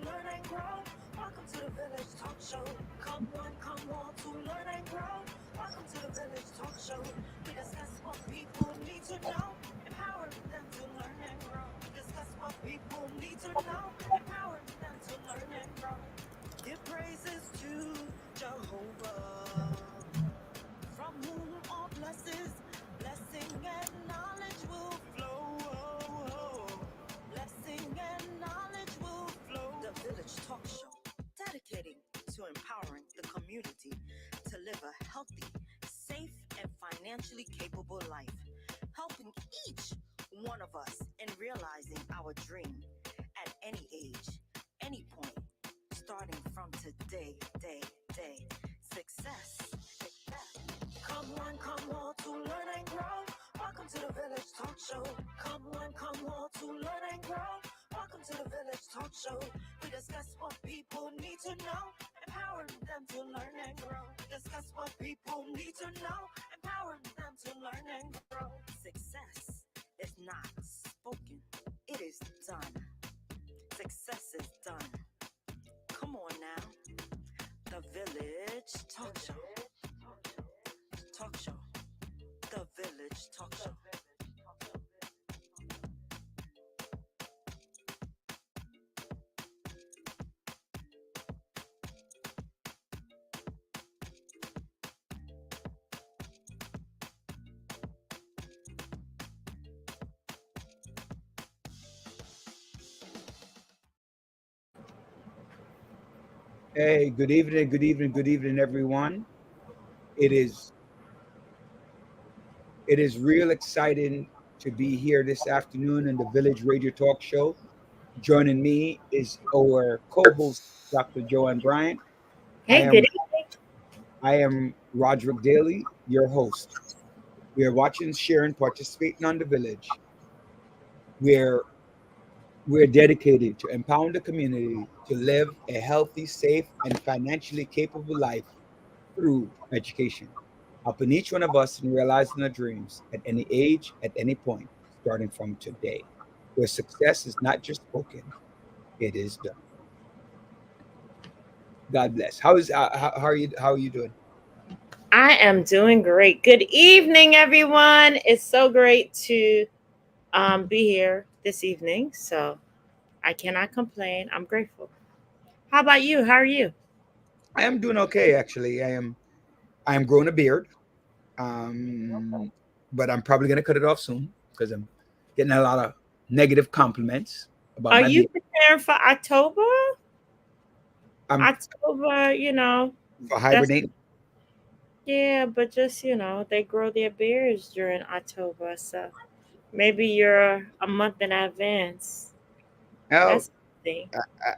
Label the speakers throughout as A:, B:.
A: learn and grow. Welcome to the Village Talk Show. Come on to learn and grow. Welcome to the Village Talk Show. We discuss what people need to know, empowering them to learn and grow. We discuss what people need to know, empowering them to learn and grow. Give praises to Jehovah, from whom all blessing and knowledge will flow. Blessing and knowledge will flow. The Village Talk Show, dedicating to empowering the community to live a healthy, safe, and financially capable life, helping each one of us in realizing our dream at any age, any point, starting from today. Success. Come on to learn and grow. Welcome to the Village Talk Show. Come on to learn and grow. Welcome to the Village Talk Show. We discuss what people need to know, empowering them to learn and grow. Discuss what people need to know, empowering them to learn and grow. Success is not spoken, it is done. Success is done. Come on now. The Village Talk Show. Talk Show. The Village Talk Show.
B: Hey, good evening, everyone. It is it is real exciting to be here this afternoon in the Village Radio Talk Show. Joining me is our co-host, Dr. Joanne Bryant. I
C: Hey, good
B: am
C: evening.
B: I am Roderick Daly, your host. We are watching, sharing, participating on the Village. We're we're dedicated to empowering the community to live a healthy, safe, and financially capable life through education, helping each one of us in realizing our dreams at any age, at any point, starting from today, where success is not just spoken, it is done. God bless. How are you doing?
C: I am doing great. Good evening, everyone. It's so great to be here this evening. So I cannot complain. I'm grateful. How about you? How are you?
B: I am doing okay, actually. I am growing a beard, um, but I'm probably gonna cut it off soon because I'm getting a lot of negative compliments about
C: Are
B: my
C: you
B: beard.
C: preparing for October?
B: I'm
C: October,
B: for
C: that's
B: hibernating.
C: yeah, but just they grow their beards during October, so maybe you're a month in advance.
B: Well,
C: That's the thing.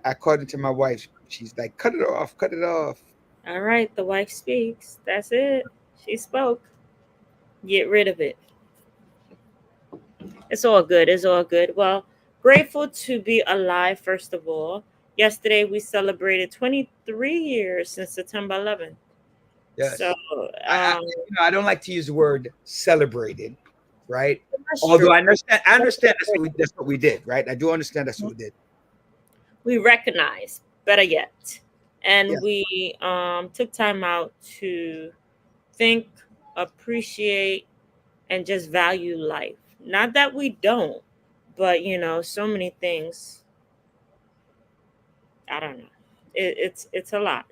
B: according to my wife, she's like, "Cut it off, cut it off."
C: All right, the wife speaks. That's it. She spoke. Get rid of it. It's all good. It's all good. Well, grateful to be alive, first of all. Yesterday, we celebrated 23 years since September 11th. So,
B: Yes. I
C: um,
B: I don't like to use the word celebrated, right?
C: that's
B: Although
C: true.
B: I understand that's what we did, right? I do understand that's what we did.
C: We recognize, better yet.
B: Yeah.
C: And we took time out to think, appreciate, and just value life. Not that we don't, but so many things. I don't know. It's a lot.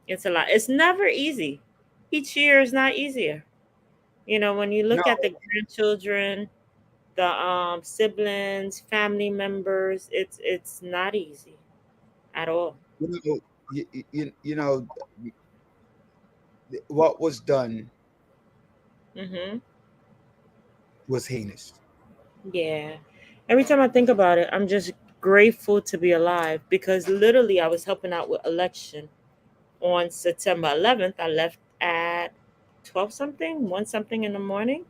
C: It's a lot. It's never easy. Each year is not easier. When you
B: No,
C: look at the grandchildren, the siblings, family members, it's not easy at all.
B: you know, what was done
C: Hmm.
B: was heinous.
C: Yeah. Every time I think about it, I'm just grateful to be alive because literally I was helping out with election on September 11th. I left at 12 something, 1 something in the morning,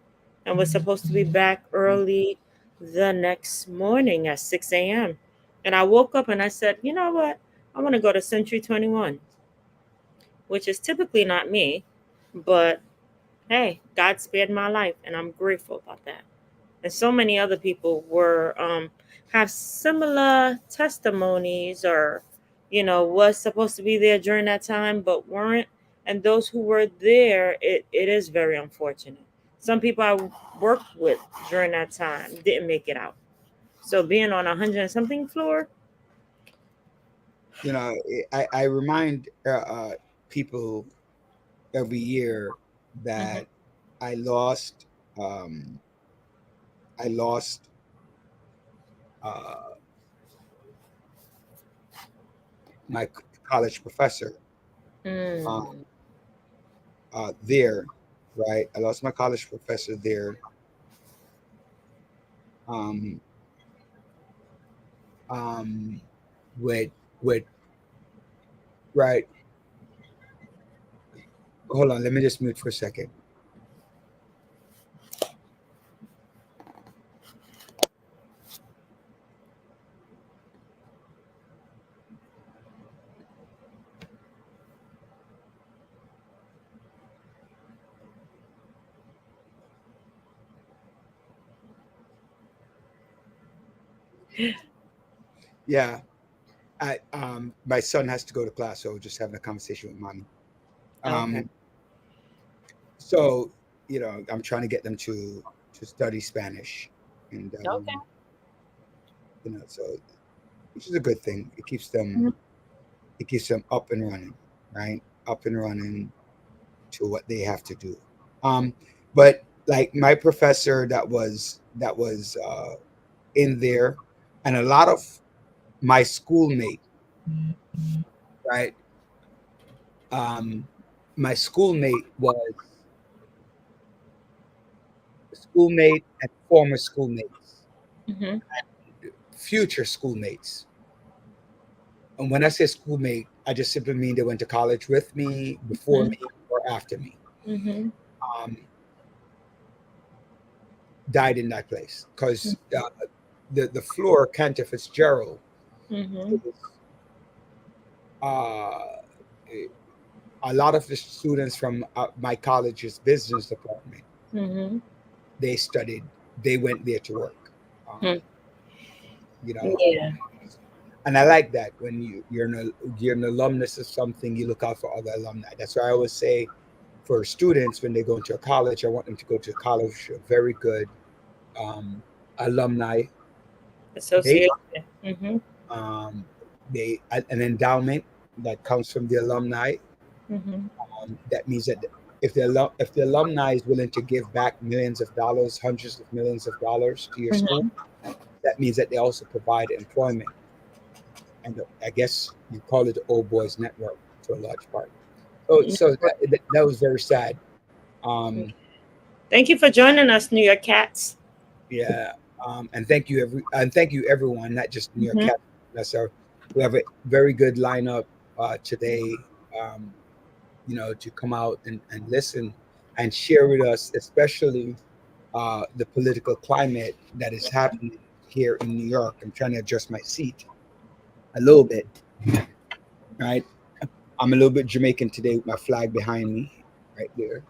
C: and was supposed to be back early the next morning at 6 a.m. And I woke up and I said, you know what? I want to go to Century 21, which is typically not me, but hey, God spared my life, and I'm grateful about that. And so many other people were have similar testimonies or was supposed to be there during that time but weren't. And those who were there, it is very unfortunate. Some people I worked with during that time didn't make it out. So being on 100 and something floor.
B: I remind people every year
C: Mhm.
B: that I lost um, I lost uh, my college professor uh,
C: Mm.
B: there, right? I lost my college professor there. Um, um, with with right. Hold on, let me just mute for a second. Yeah, I my son has to go to class, so just having a conversation with mommy.
C: Okay.
B: Um, so I'm trying to get them to study Spanish, and
C: Okay.
B: so which is a good thing.
C: Mhm.
B: It keeps them up and running, right? Up and running to what they have to do. Um, but like my professor that was in there, and a lot of my schoolmate, right? Um, my schoolmate and former schoolmates,
C: Mhm.
B: future schoolmates. And when I say schoolmate, I just simply mean they went to college with me, before
C: Mhm.
B: me, or after me.
C: Mhm.
B: Um, died in that place because the floor, Cantor Fitzgerald,
C: Mhm.
B: is, uh, a lot of the students from my college's business department,
C: Mhm.
B: they studied, they went there to work. Um,
C: Mhm.
B: you know,
C: Yeah.
B: and I like that when you're an alumnus of something, you look out for other alumni. That's why I always say for students when they go into a college, I want them to go to a college, a very good um, alumni base,
C: Association. Mhm.
B: an endowment that comes from the alumni.
C: Mhm.
B: That means that if the alumni is willing to give back millions of dollars, hundreds of millions of dollars to your school,
C: Mhm.
B: that means that they also provide employment. And I guess you call it the old boys network to a large part. So that was very sad. Um,
C: Thank you for joining us, New York Cats.
B: yeah, and thank you everyone, not just New York
C: Mhm.
B: Cats. We have a very good lineup today. Um, to come out and listen and share with us, especially the political climate that is happening here in New York. I'm trying to adjust my seat a little bit, right? I'm a little bit Jamaican today with my flag behind me, right there.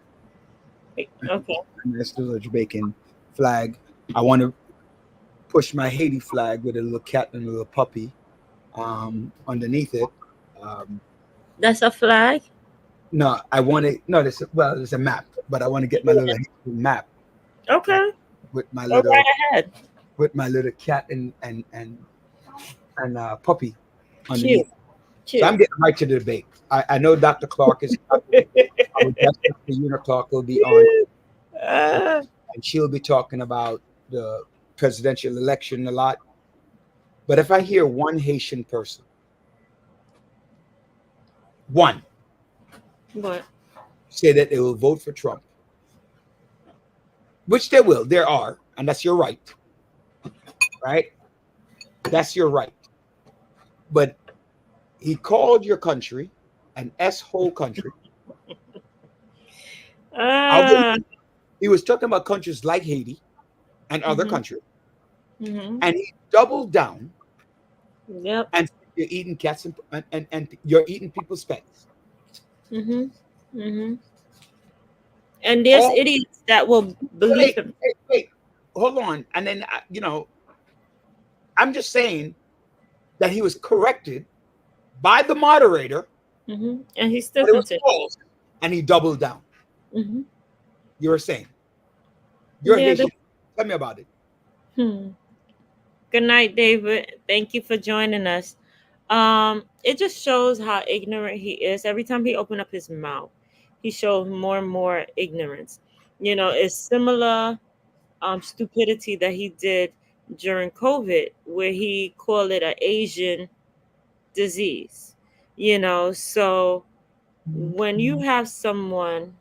C: Okay.
B: That's still a Jamaican flag. I want to push my Haiti flag with a little cat and a little puppy underneath it. Um,
C: That's a flag.
B: no, I want to. No, there's a map, but I want to get my little Haitian map, right,
C: Okay.
B: with my
C: Go
B: little
C: right ahead.
B: cat and puppy
C: Cute.
B: underneath. So
C: Cute.
B: I'm getting right to the debate. I know Dr. Clark is coming. Our guest, Dr. Una Clark, will be on,
C: Ah.
B: and she'll be talking about the presidential election a lot. But if I hear one Haitian person, one,
C: What?
B: say that they will vote for Trump, which they will, there are, and that's your right, right? That's your right. But he called your country an S-hole country. I'll
C: Ah.
B: believe he was talking about countries like Haiti and other
C: Mhm.
B: countries,
C: Mhm.
B: and he doubled down
C: Yep.
B: and said you're eating cats and you're eating people's pets.
C: Mhm. Mhm. And there's
B: All
C: idiots that will believe
B: wait,
C: him.
B: wait, hold on, and then I'm just saying that he was corrected by the moderator,
C: And he still
B: but it was
C: continued.
B: false, and he doubled down.
C: Hmm.
B: You were saying you're
C: Yeah.
B: Haitian. Tell me about it.
C: Good night, David. Thank you for joining us. It just shows how ignorant he is. Every time he opened up his mouth, he shows more and more ignorance. It's similar stupidity that he did during COVID, where he called it an Asian disease. So when you have someone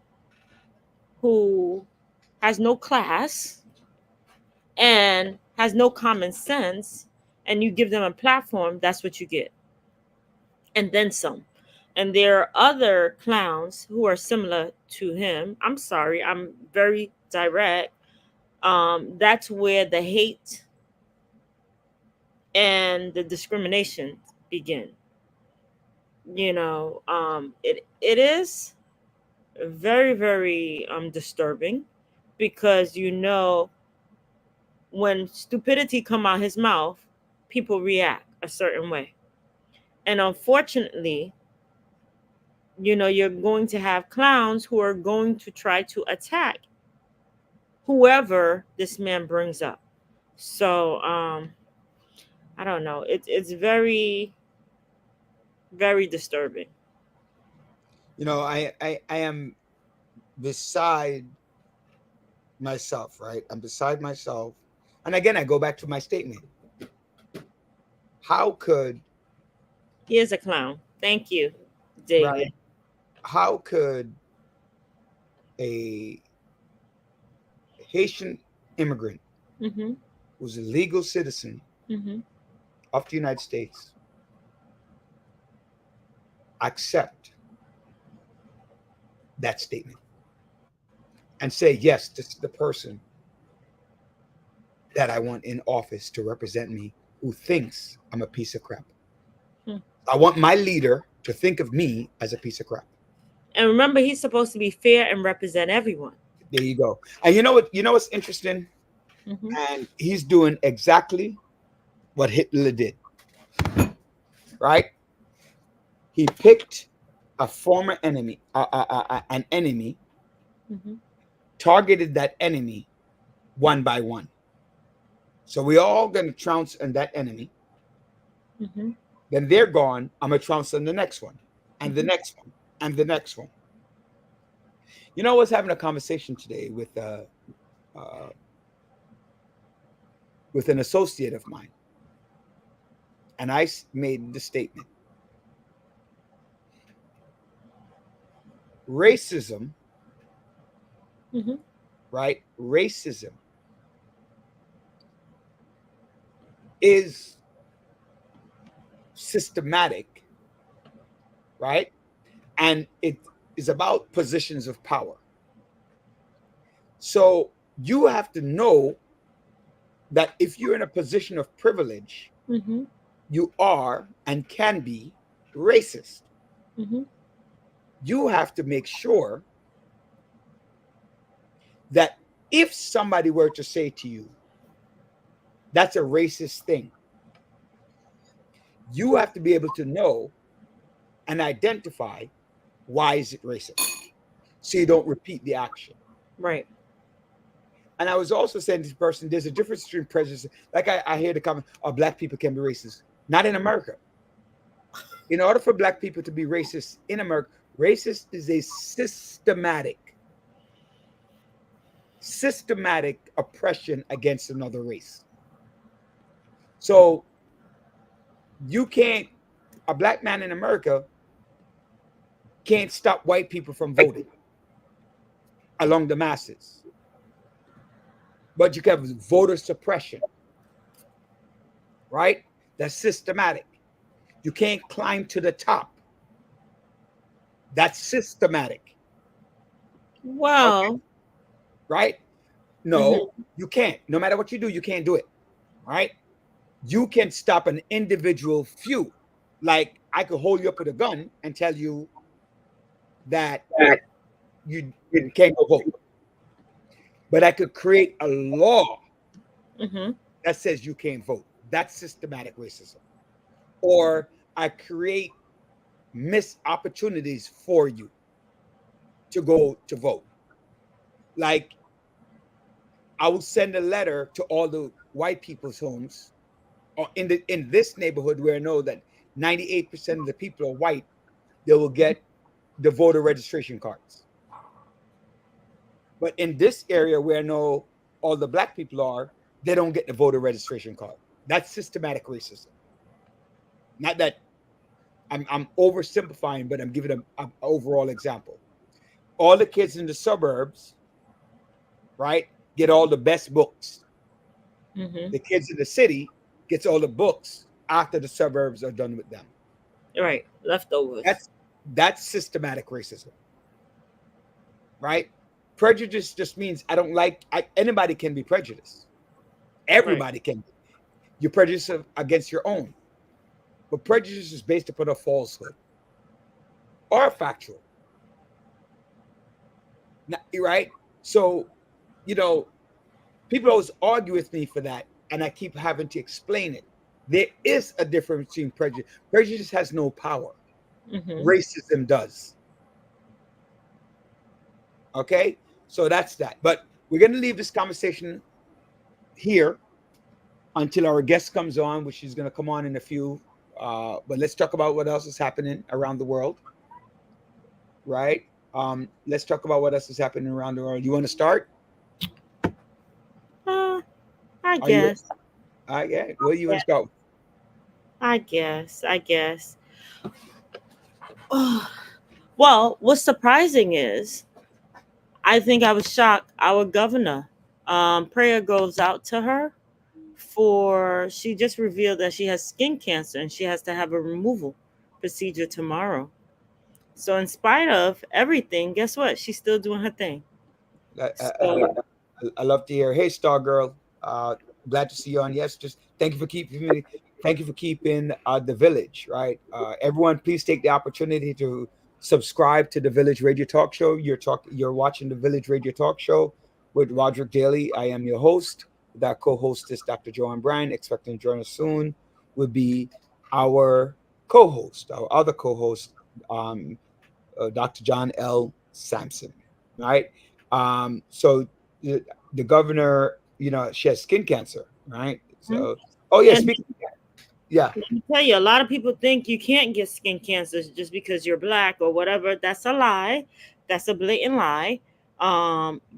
C: who has no class and has no common sense, and you give them a platform, that's what you get, and then some. And there are other clowns who are similar to him. I'm sorry, I'm very direct. That's where the hate and the discrimination begin. It is very, very disturbing, because when stupidity come out his mouth, people react a certain way. And unfortunately, you're going to have clowns who are going to try to attack whoever this man brings up. So I don't know. It's very, very disturbing.
B: I am beside myself, right? I'm beside myself. And again, I go back to my statement. How could,
C: He is a clown. Thank you,
B: right?
C: David.
B: How could a Haitian immigrant
C: Mm-hmm.
B: who's a legal citizen
C: Mm-hmm.
B: of the United States accept that statement and say, yes, this is the person that I want in office to represent me, who thinks I'm a piece of crap?
C: Hmm.
B: I want my leader to think of me as a piece of crap.
C: And remember, he's supposed to be fair and represent everyone.
B: There you go. And you know what? You know what's interesting?
C: Mm-hmm.
B: And he's doing exactly what Hitler did, right? He picked a former enemy, an enemy,
C: Mm-hmm.
B: targeted that enemy one by one. So we all gonna trounce on that enemy.
C: Mm-hmm.
B: Then they're gone. I'm gonna trounce on the next one, and the
C: Mm-hmm.
B: next one, and the next one. I was having a conversation today uh, with an associate of mine, and I made the statement: racism,
C: Mm-hmm.
B: right? Racism is systematic, right? And it is about positions of power. So you have to know that if you're in a position of privilege,
C: Mm-hmm.
B: you are and can be racist.
C: Mm-hmm.
B: You have to make sure that if somebody were to say to you, that's a racist thing, you have to be able to know and identify why is it racist, so you don't repeat the action.
C: Right.
B: And I was also saying to this person, there's a difference between prejudice. Like I hear the comment, oh, black people can be racist. Not in America. In order for black people to be racist in America, racist is a systematic oppression against another race. So you can't, a black man in America can't stop white people from voting along the masses. But you can have voter suppression, right? That's systematic. You can't climb to the top. That's systematic,
C: Well.
B: right? No,
C: Mm-hmm.
B: you can't. No matter what you do, you can't do it, right? You can stop an individual few. Like I could hold you up with a gun and tell you that you can't go vote. But I could create a law
C: Mm-hmm.
B: that says you can't vote. That's systematic racism. Or I create miss opportunities for you to go to vote. Like, I will send a letter to all the white people's homes, or in this neighborhood where I know that 98% of the people are white. They will get the voter registration cards. But in this area where I know all the black people are, they don't get the voter registration card. That's systematic racism. Not that I'm oversimplifying, but I'm giving an overall example. All the kids in the suburbs, right, get all the best books.
C: Mm-hmm.
B: The kids in the city gets all the books after the suburbs are done with them.
C: Right. Leftovers.
B: That's systematic racism, right? Prejudice just means I don't like. Anybody can be prejudiced. Everybody can. You're prejudiced against your own, but prejudice is based upon a falsehood or a factual. Right? So, people always argue with me for that, and I keep having to explain it. There is a difference between prejudice. Prejudice has no power.
C: Mm-hmm.
B: Racism does. Okay? So that's that. But we're going to leave this conversation here until our guest comes on, which is going to come on in a few. But let's talk about what else is happening around the world. Right? Let's talk about what else is happening around the world. You want to start?
C: I guess.
B: Yeah. What do you want to start?
C: I guess. Well, what's surprising is I think I was shocked. Our governor, prayer goes out to her she just revealed that she has skin cancer and she has to have a removal procedure tomorrow. So in spite of everything, guess what? She's still doing her thing.
B: I love to hear. Hey, Star Girl. Glad to see you on. Yes, just thank you for keeping me. Thank you for keeping the Village, right? Everyone, please take the opportunity to subscribe to the Village Radio Talk Show. You're watching the Village Radio Talk Show with Roderick Daly. I am your host. That co-host is Dr. Joanne Bryan. Expecting to join us soon would be our co-host, our other co-host, Dr. John L. Sampson, right? So the governor, she has skin cancer, right? So, speaking of that, yeah.
C: Let me tell you, a lot of people think you can't get skin cancer just because you're black or whatever. That's a lie. That's a blatant lie.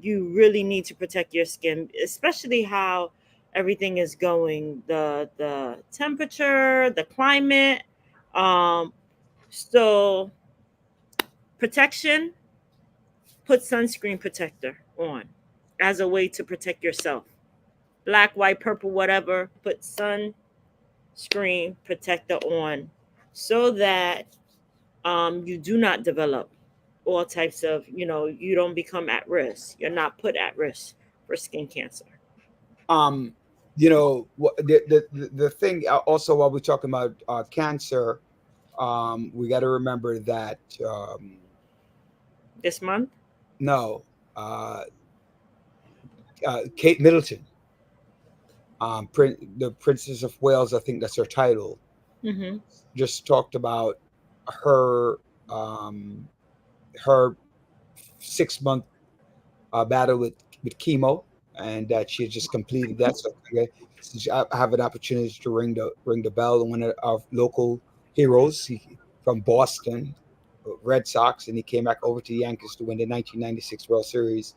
C: You really need to protect your skin, especially how everything is going, the temperature, the climate. So protection, put sunscreen protector on as a way to protect yourself. Black, white, purple, whatever, put sunscreen protector on so that you do not develop all types of, you don't become at risk. You're not put at risk for skin cancer.
B: The thing also, while we're talking about cancer, we got to remember that
C: this month.
B: No, Kate Middleton, the Princess of Wales, I think that's her title.
C: Mm-hmm.
B: Just talked about her 6-month battle with chemo, and that she just completed that. So I have an opportunity to ring the bell. One of our local heroes from Boston, Red Sox, and he came back over to the Yankees to win the 1996 World Series.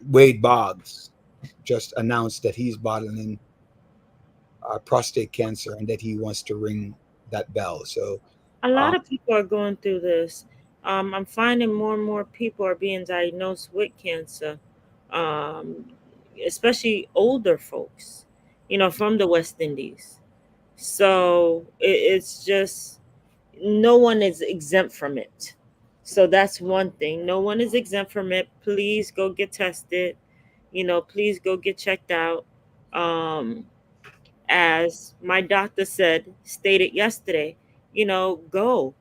B: Wade Boggs just announced that he's battling prostate cancer and that he wants to ring that bell. So
C: a lot of people are going through this. I'm finding more and more people are being diagnosed with cancer, especially older folks, from the West Indies. So it's just no one is exempt from it. So that's one thing. No one is exempt from it. Please go get tested. Please go get checked out. As my doctor stated yesterday, go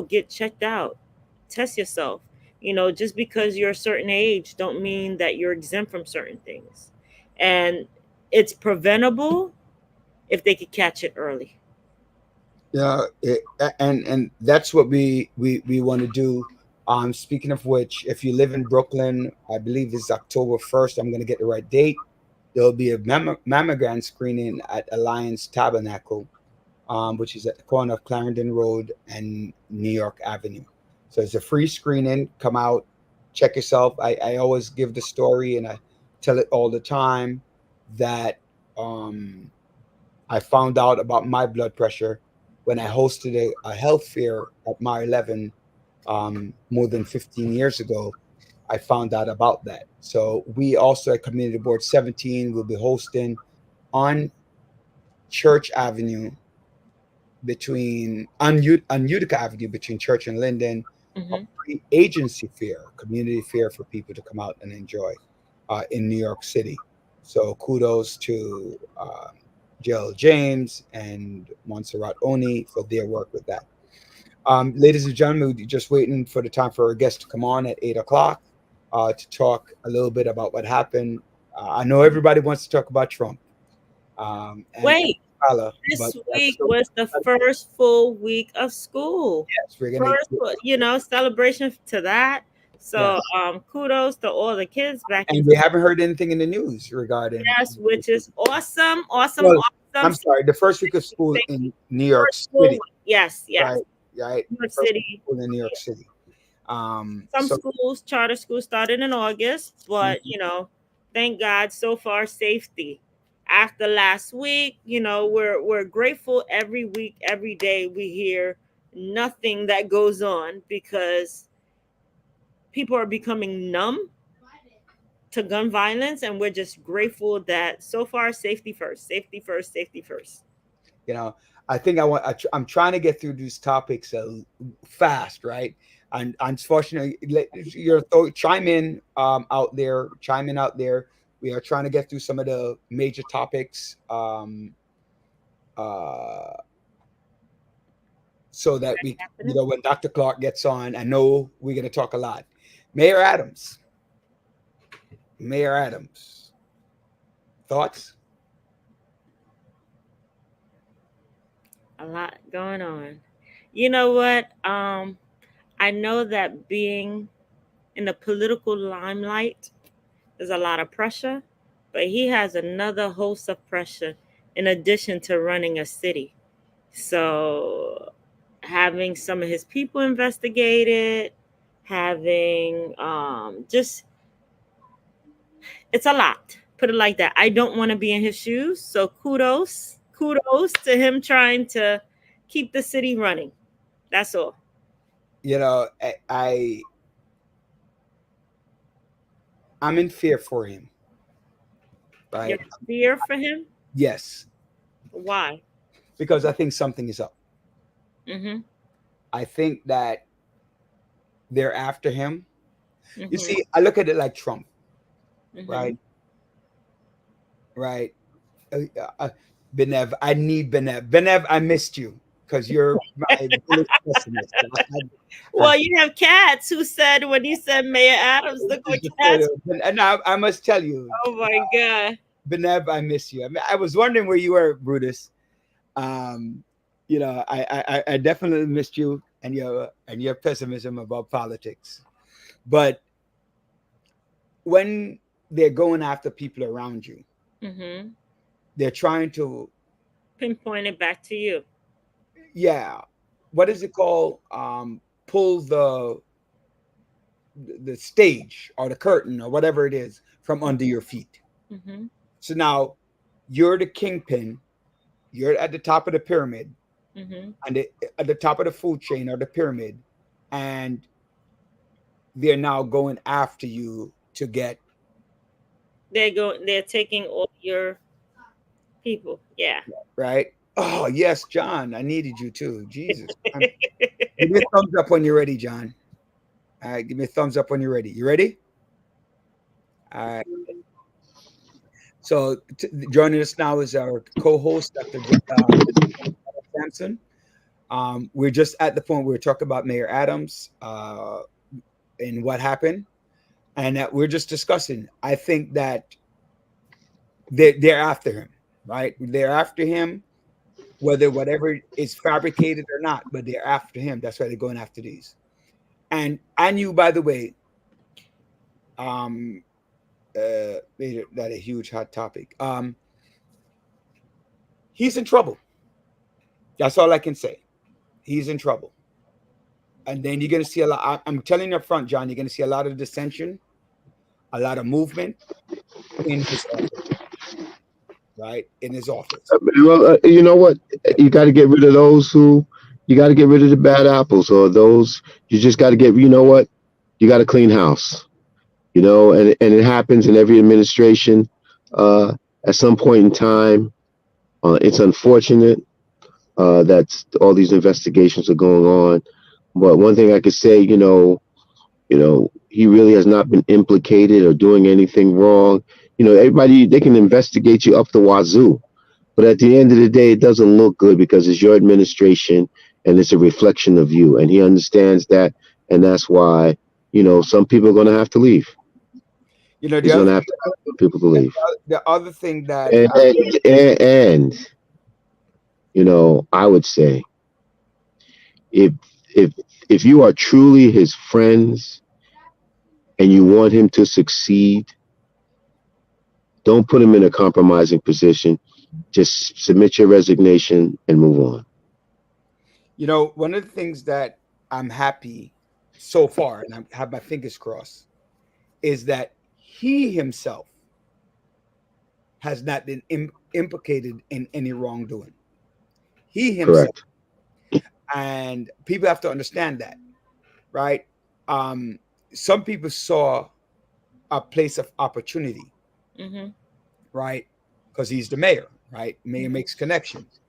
C: get checked out. Test yourself. Just because you're a certain age don't mean that you're exempt from certain things. And it's preventable if they could catch it early.
B: Yeah, and that's what we want to do. Speaking of which, if you live in Brooklyn, I believe it's October 1st. I'm going to get the right date. There'll be a mammogram screening at Alliance Tabernacle, which is at the corner of Clarendon Road and New York Avenue. So it's a free screening. Come out, check yourself. I always give the story and I tell it all the time that um, I found out about my blood pressure when I hosted a health fair at Mar 11 more than 15 years ago. I found out about that. So we also at Community Board 17 will be hosting on Church Avenue on Utica Avenue between Church and Linden, a
C: Hmm.
B: free agency fair, community fair for people to come out and enjoy in New York City. So kudos to Jill James and Montserrat Oni for their work with that. Ladies and gentlemen, we're just waiting for the time for our guest to come on at 8 o'clock to talk a little bit about what happened. I know everybody wants to talk about Trump and
C: Wait,
B: Kamala, but
C: this
B: that's
C: week
B: so
C: was the first full week of school.
B: yes, we're gonna
C: First, celebration to that. So,
B: yes.
C: kudos to all the kids back in
B: And we haven't heard anything in the news regarding.
C: class, which is awesome, awesome,
B: Well,
C: awesome.
B: I'm sorry, the first week of school in New York
C: First school
B: City,
C: week. Yes, yes.
B: right? Right.
C: New York
B: First week
C: City.
B: of school in New York City.
C: Some
B: So
C: schools, charter schools, started in August, but
B: mhm,
C: thank God so far safety. After last week, we're grateful every week, every day we hear nothing that goes on because people are becoming numb to gun violence, and we're just grateful that so far safety first, safety first, safety first.
B: you know, I think I'm trying to get through these topics fast, right? And unfortunately, chime in chime in out there. We are trying to get through some of the major topics. Uh, so that we,
C: Happening.
B: when Dr. Clark gets on, I know we're going to talk a lot. Mayor Adams, Mayor Adams, thoughts?
C: A lot going on. You know what? I know that being in the political limelight is a lot of pressure, but he has another host of pressure in addition to running a city. So having some of his people investigated, having just it's a lot. Put it like that. I don't want to be in his shoes. So kudos to him trying to keep the city running. That's all.
B: You know, I'm in fear for him,
C: Your
B: right?
C: fear for him?
B: Yes,
C: Why?
B: because I think something is up.
C: Mm-hmm.
B: I think that they're after him. You
C: Mm-hmm.
B: see, I look at it like Trump,
C: Mm-hmm.
B: right? Right. Uh, uh, Benev, I need Benev. Benev, I missed you because you're my biggest pessimist.
C: Well, you have cats who said when you said Mayor Adams, look what cats.
B: And I must tell you,
C: Oh my God.
B: Benev, I miss you. I mean, I was wondering where you were, Brutus. Um, I definitely missed you and your pessimism about politics. But when they're going after people around you,
C: Mm-hmm.
B: they're trying to,
C: Pinpoint it back to you.
B: yeah, what is it called? Pull the stage or the curtain or whatever it is from under your feet.
C: Mm-hmm.
B: So now you're the kingpin. You're at the top of the pyramid,
C: Mm-hmm.
B: and at the top of the food chain or the pyramid, and they're now going after you to get
C: They're taking all your people. Yeah.
B: right. Oh yes, John, I needed you too. Jesus, give me a thumbs up when you're ready, John. All right, give me a thumbs up when you're ready. You ready? All right. So joining us now is our co-host, Dr. Sampson. We're just at the point where we're talking about Mayor Adams and what happened, and that we're just discussing. I think that they're after him, right? They're after him whether whatever is fabricated or not, but they're after him. That's why they're going after these. And I knew, by the way, that a huge hot topic. He's in trouble. That's all I can say. He's in trouble. And then you're going to see a lot. I'm telling you up front, John, you're going to see a lot of dissension, a lot of movement in his office, right? In his office.
D: Well, you know what? You got to get rid of those who, you got to get rid of the bad apples, or those, you just got to get, you know what? You got to clean house, you know, and it happens in every administration at some point in time. It's unfortunate that all these investigations are going on. But one thing I could say, you know, he really has not been implicated or doing anything wrong. You know, everybody, they can investigate you up the wazoo, but at the end of the day, it doesn't look good because it's your administration and it's a reflection of you. And he understands that, and that's why, you know, some people are going to have to leave.
B: You know,
D: He's going to have to people to leave.
B: the other thing that
D: And you know, I would say, if if you are truly his friends and you want him to succeed, don't put him in a compromising position. Just submit your resignation and move on.
B: you know, one of the things that I'm happy so far, and I have my fingers crossed, is that he himself has not been implicated in any wrongdoing. He himself.
D: Correct.
B: And people have to understand that, right? Some people saw a place of opportunity,
C: Mm-hmm.
B: right? Because he's the mayor, right? Mayor makes connections.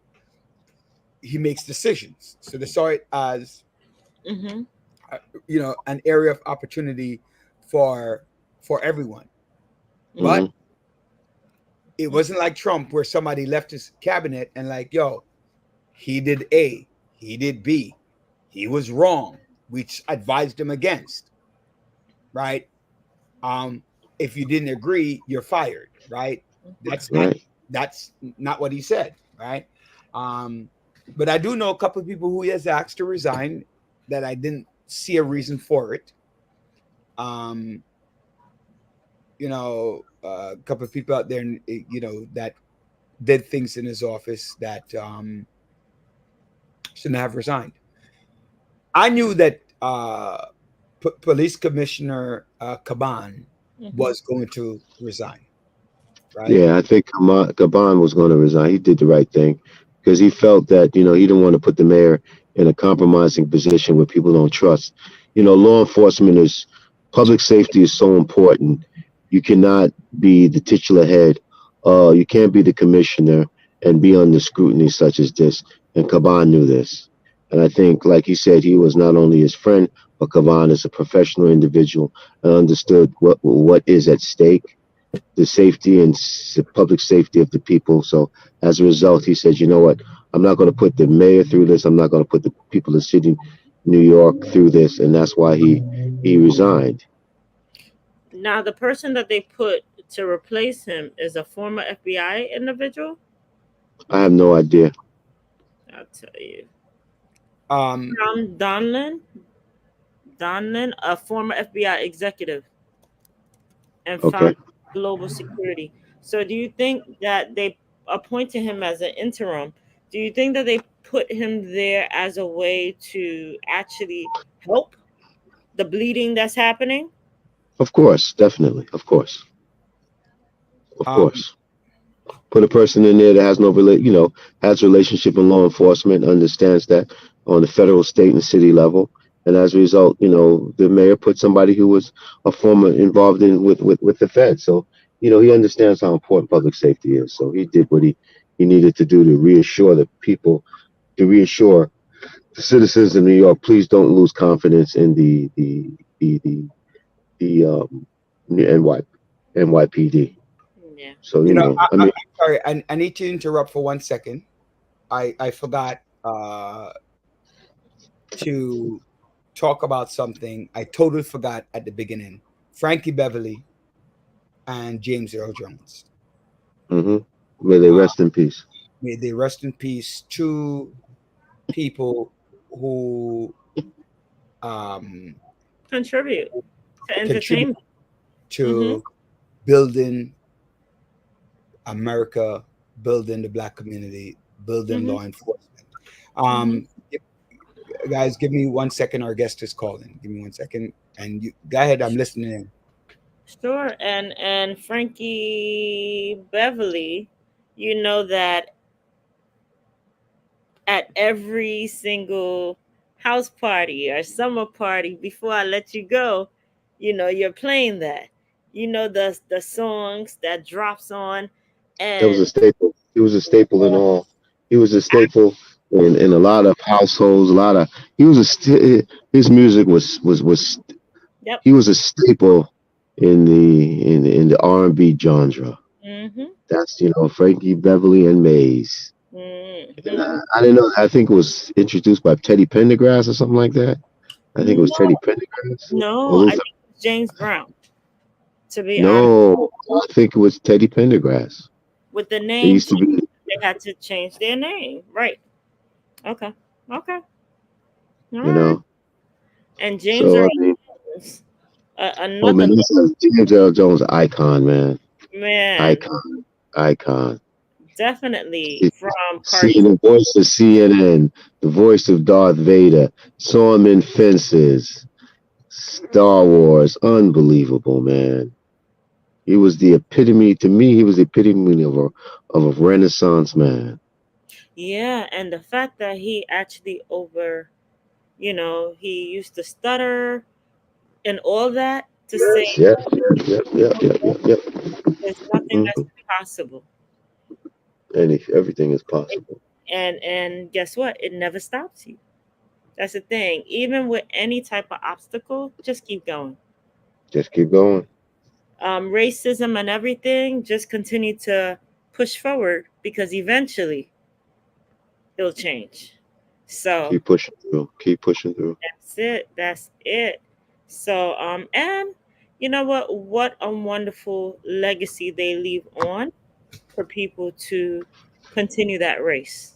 B: He makes decisions. So they saw it as,
C: Mm-hmm.
B: you know, an area of opportunity for everyone. But
D: Mhm.
B: it wasn't like Trump where somebody left his cabinet and like, yo, he did A, he did B, he was wrong, which advised him against, right? If you didn't agree, you're fired, right? That's not
D: Right.
B: that's not what he said, right? But I do know a couple of people who he has asked to resign that I didn't see a reason for it. You know, a couple of people out there, you know, that did things in his office that shouldn't have resigned. I knew that Police Commissioner Caban
C: Mm-hmm.
B: was going to resign, right?
D: Yeah, I think Gabon was going to resign. He did the right thing because he felt that, you know, he didn't want to put the mayor in a compromising position where people don't trust. You know, law enforcement is, public safety is so important. You cannot be the titular head. You can't be the commissioner and be under scrutiny such as this. And Caban knew this. And I think, like he said, he was not only his friend, but Caban is a professional individual and understood what is at stake, the safety and public safety of the people. So as a result, he said, you know what? I'm not going to put the mayor through this. I'm not going to put the people of the city, New York, through this. And that's why he resigned.
C: Now, the person that they put to replace him is a former FBI individual.
D: I have no idea.
C: I'll tell you.
B: Um,
C: From Donlin, a former FBI executive and
D: Okay.
C: found global security. So, do you think that they appointed him as an interim? Do you think that they put him there as a way to actually help the bleeding that's happening?
D: Of course, definitely. Of course. Of
B: um,
D: course. Put a person in there that has no has relationship in law enforcement, understands that on the federal, state, and city level. And as a result, you know, the mayor put somebody who was a former involved in with the Fed. So, you know, he understands how important public safety is. So he did what he needed to do to reassure the people, to reassure the citizens of New York, please don't lose confidence in the NYPD.
C: Yeah.
D: So,
B: you
D: you
B: know,
D: know, I mean,
B: I'm sorry, I need to interrupt for 1 second. I forgot to talk about something I totally forgot at the beginning. Frankie Beverly and James Earl Jones.
D: may they
B: Uh,
D: rest in peace.
B: May they rest in peace. Two people who
C: Contribute to
B: contribute
C: entertainment.
B: to building America, building the Black community, building law enforcement. Guys, give me 1 second. Our guest is calling. Give me 1 second, and you go ahead. I'm listening in.
C: Sure. And Frankie Beverly, you know that at every single house party or summer party, before I let you go, you know, you're playing that. You know the songs that drops on,
D: It was a
C: and
D: staple. He was a staple in all. He was a staple in a lot of households. A lot of his music was
C: yep.
D: he was a staple in the R&B genre.
C: Mm-hmm.
D: That's Frankie Beverly and Maze.
C: Mm-hmm.
D: I didn't know. I think it was introduced by Teddy Pendergrass or something like that. I think it was Teddy Pendergrass.
C: No, I think it was James Brown. To be honest,
D: No, I think it was Teddy Pendergrass.
C: with the
D: It
C: name,
D: used to be.
C: they had to change their name, right? Okay. All
D: You
C: right.
D: know.
C: And James
D: So
C: Earl
D: I mean,
C: Jones,
D: oh man,
C: another
D: this is James Earl Jones, icon, man,
C: man,
D: icon.
C: definitely from
D: See
C: cartoon.
D: the voice of CNN, the voice of Darth Vader, saw him in Fences, Star Wars, unbelievable, man. He was the epitome. To me, he was the epitome of a Renaissance man.
C: Yeah, and the fact that he actually he used to stutter and all that to say
D: Yep, yep.
C: there's nothing that's
D: Mhm.
C: impossible.
D: Everything is possible.
C: And guess what? It never stops you. That's the thing. Even with any type of obstacle, just keep going.
D: Just keep going.
C: Racism and everything, just continue to push forward because eventually it'll change. So
D: Keep pushing through. Keep pushing through.
C: that's it. So and you know what a wonderful legacy they leave on for people to continue that race.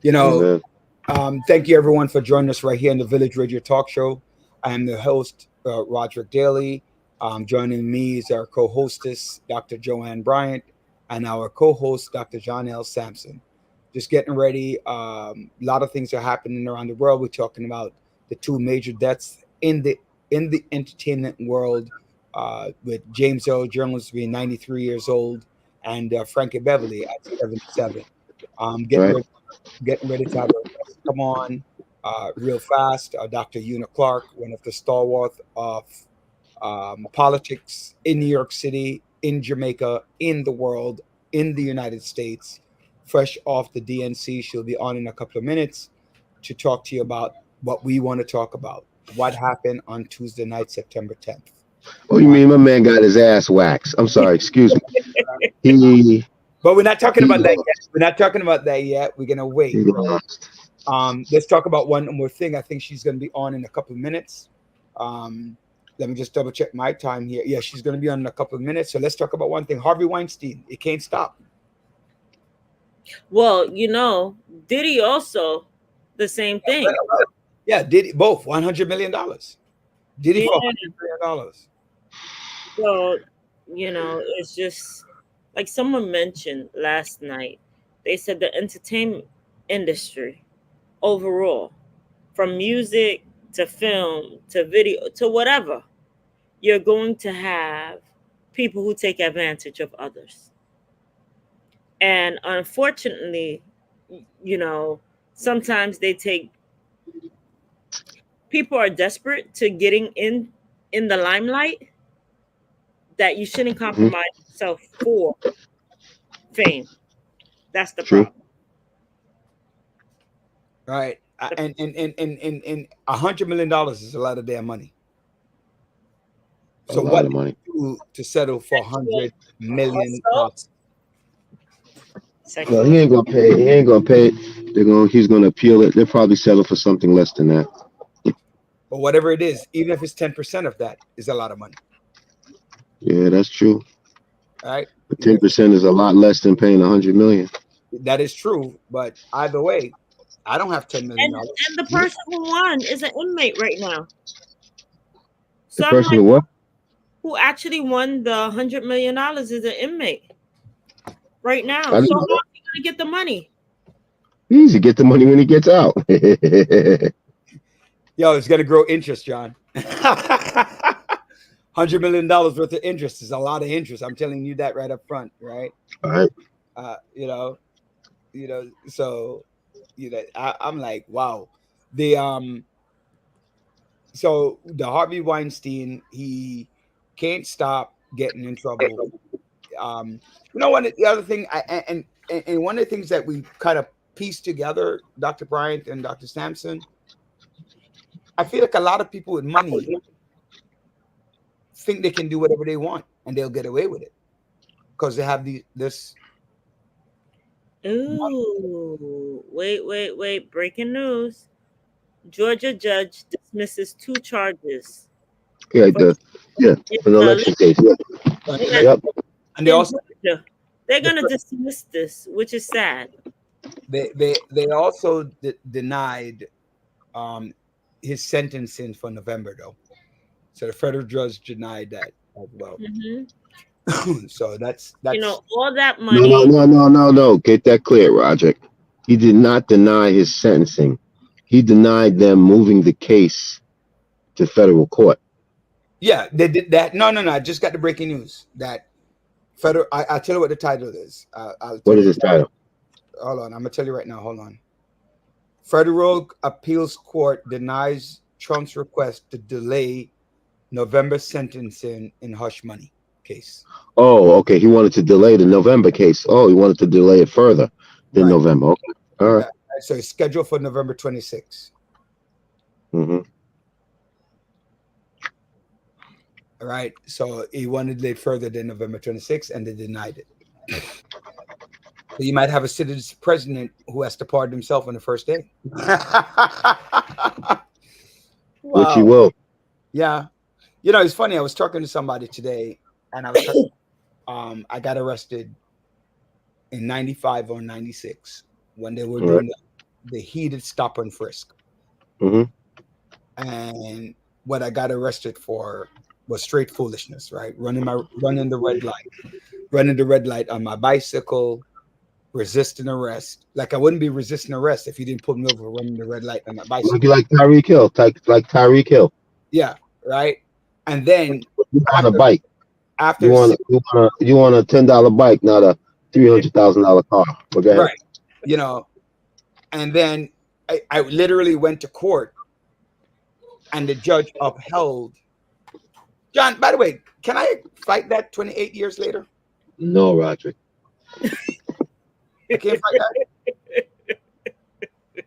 B: You know,
D: Amen.
B: thank you everyone for joining us right here in the Village Radio Talk Show. I am the host, Roderick Daly. Joining me is our co-hostess, Dr. Joanne Bryant, and our co-host, Dr. John L. Sampson. Just getting ready. A lot of things are happening around the world. We're talking about the two major deaths in the entertainment world, with James Earl Jones being 93 years old and Frankie Beverly at 77. Getting
D: Right.
B: ready to have a guest come on real fast. Dr. Una Clark, one of the stalwart of politics in New York City, in Jamaica, in the world, in the United States, fresh off the DNC. She'll be on in a couple of minutes to talk to you about what we want to talk about. What happened on Tuesday night, September 10th.
D: Oh, you mean my man got his ass waxed? I'm sorry, excuse me.
B: But we're not talking
D: He
B: about that
D: lost.
B: yet. We're not talking about that yet. We're gonna wait.
D: He lost.
B: Let's talk about one more thing. I think she's gonna be on in a couple of minutes. Let me just double check my time here. Yeah, she's gonna be on in a couple of minutes. So let's talk about one thing. Harvey Weinstein. It can't stop.
C: Well, Diddy also the same thing.
B: Yeah, Diddy both $100 million. Diddy for
C: Yeah.
B: $100 million.
C: So, it's just like someone mentioned last night. They said the entertainment industry overall, from music to film to video to whatever, you're going to have people who take advantage of others. And unfortunately, sometimes people are desperate to getting in the limelight that you shouldn't compromise yourself for fame. That's the
D: True.
C: problem.
B: Right. And $100 million is a lot of damn money.
D: A
B: So
D: lot
B: what
D: of money.
B: to settle for $100 million?
D: Well, he ain't gonna pay. He ain't gonna pay it. He's gonna appeal it. They'll probably settle for something less than that.
B: But whatever it is, even if it's 10% of that, is a lot of money.
D: Yeah, that's true.
B: All right.
D: But 10% is a lot less than paying $100 million.
B: That is true, but either way, I don't have $10 million.
C: And the person who won is an inmate right now.
D: The
C: So I'm
D: person
C: like,
D: who what?
C: who actually won the $100 million is an inmate right now.
D: I
C: So
D: didn't
C: how
D: know
C: are
D: that.
C: you gonna get the money?
D: Easy, get the money when he gets out.
B: Yo, it's gonna grow interest, John. $100 million worth of interest is a lot of interest. I'm telling you that right up front, right?
D: All right.
B: Uh, you know, so I'm like, wow. The so the Harvey Weinstein, he can't stop getting in trouble. One the other thing, and one of the things that we kind of pieced together, Dr. Bryant and Dr. Sampson, I feel like a lot of people with money think they can do whatever they want and they'll get away with it because they have this.
C: Ooh, wait. Breaking news. Georgia judge dismisses 2 charges
D: Yeah,
C: for
D: for the election case. Yep.
B: And they
C: in
B: also
C: Georgia. They're gonna dismiss this, which is sad.
B: they also denied his sentencing for November though. So the federal judge denied that as well. So that's
C: all that
D: No,
C: money.
D: no. Get that clear, Roger. He did not deny his sentencing. He denied them moving the case to federal court.
B: Yeah, they did that. No. I just got the breaking news that federal. I'll tell you what the title is.
D: What is his title?
B: Hold on, I'm gonna tell you right now. Hold on. Federal appeals court denies Trump's request to delay November sentencing in hush money case.
D: Oh, okay. He wanted to delay the November case. Oh, he wanted to delay it further than November. Okay. All right.
B: So it's scheduled for November 26th.
D: Mm-hmm.
B: All right. So he wanted to delay further than November 26th, and they denied it. So you might have a citizen president who has to pardon himself on the first day. Wow.
D: Which he will.
B: Yeah. It's funny. I was talking to somebody today, and I was talking, I got arrested in 95 or 96 when they were doing the heated stop and frisk.
D: Mm-hmm.
B: And what I got arrested for was straight foolishness, right? Running the red light on my bicycle, resisting arrest. Like I wouldn't be resisting arrest if you didn't pull me over running the red light on my bicycle.
D: Like Tyreek Hill, like Tyreek Hill.
B: Yeah, right. And then
D: on a bike.
B: After
D: you want a $10 bike, not a $300,000 car. Okay.
B: Right. And then I literally went to court, and the judge upheld. John, by the way, can I fight that 28 years later?
D: No, Roderick.
B: I can't fight that.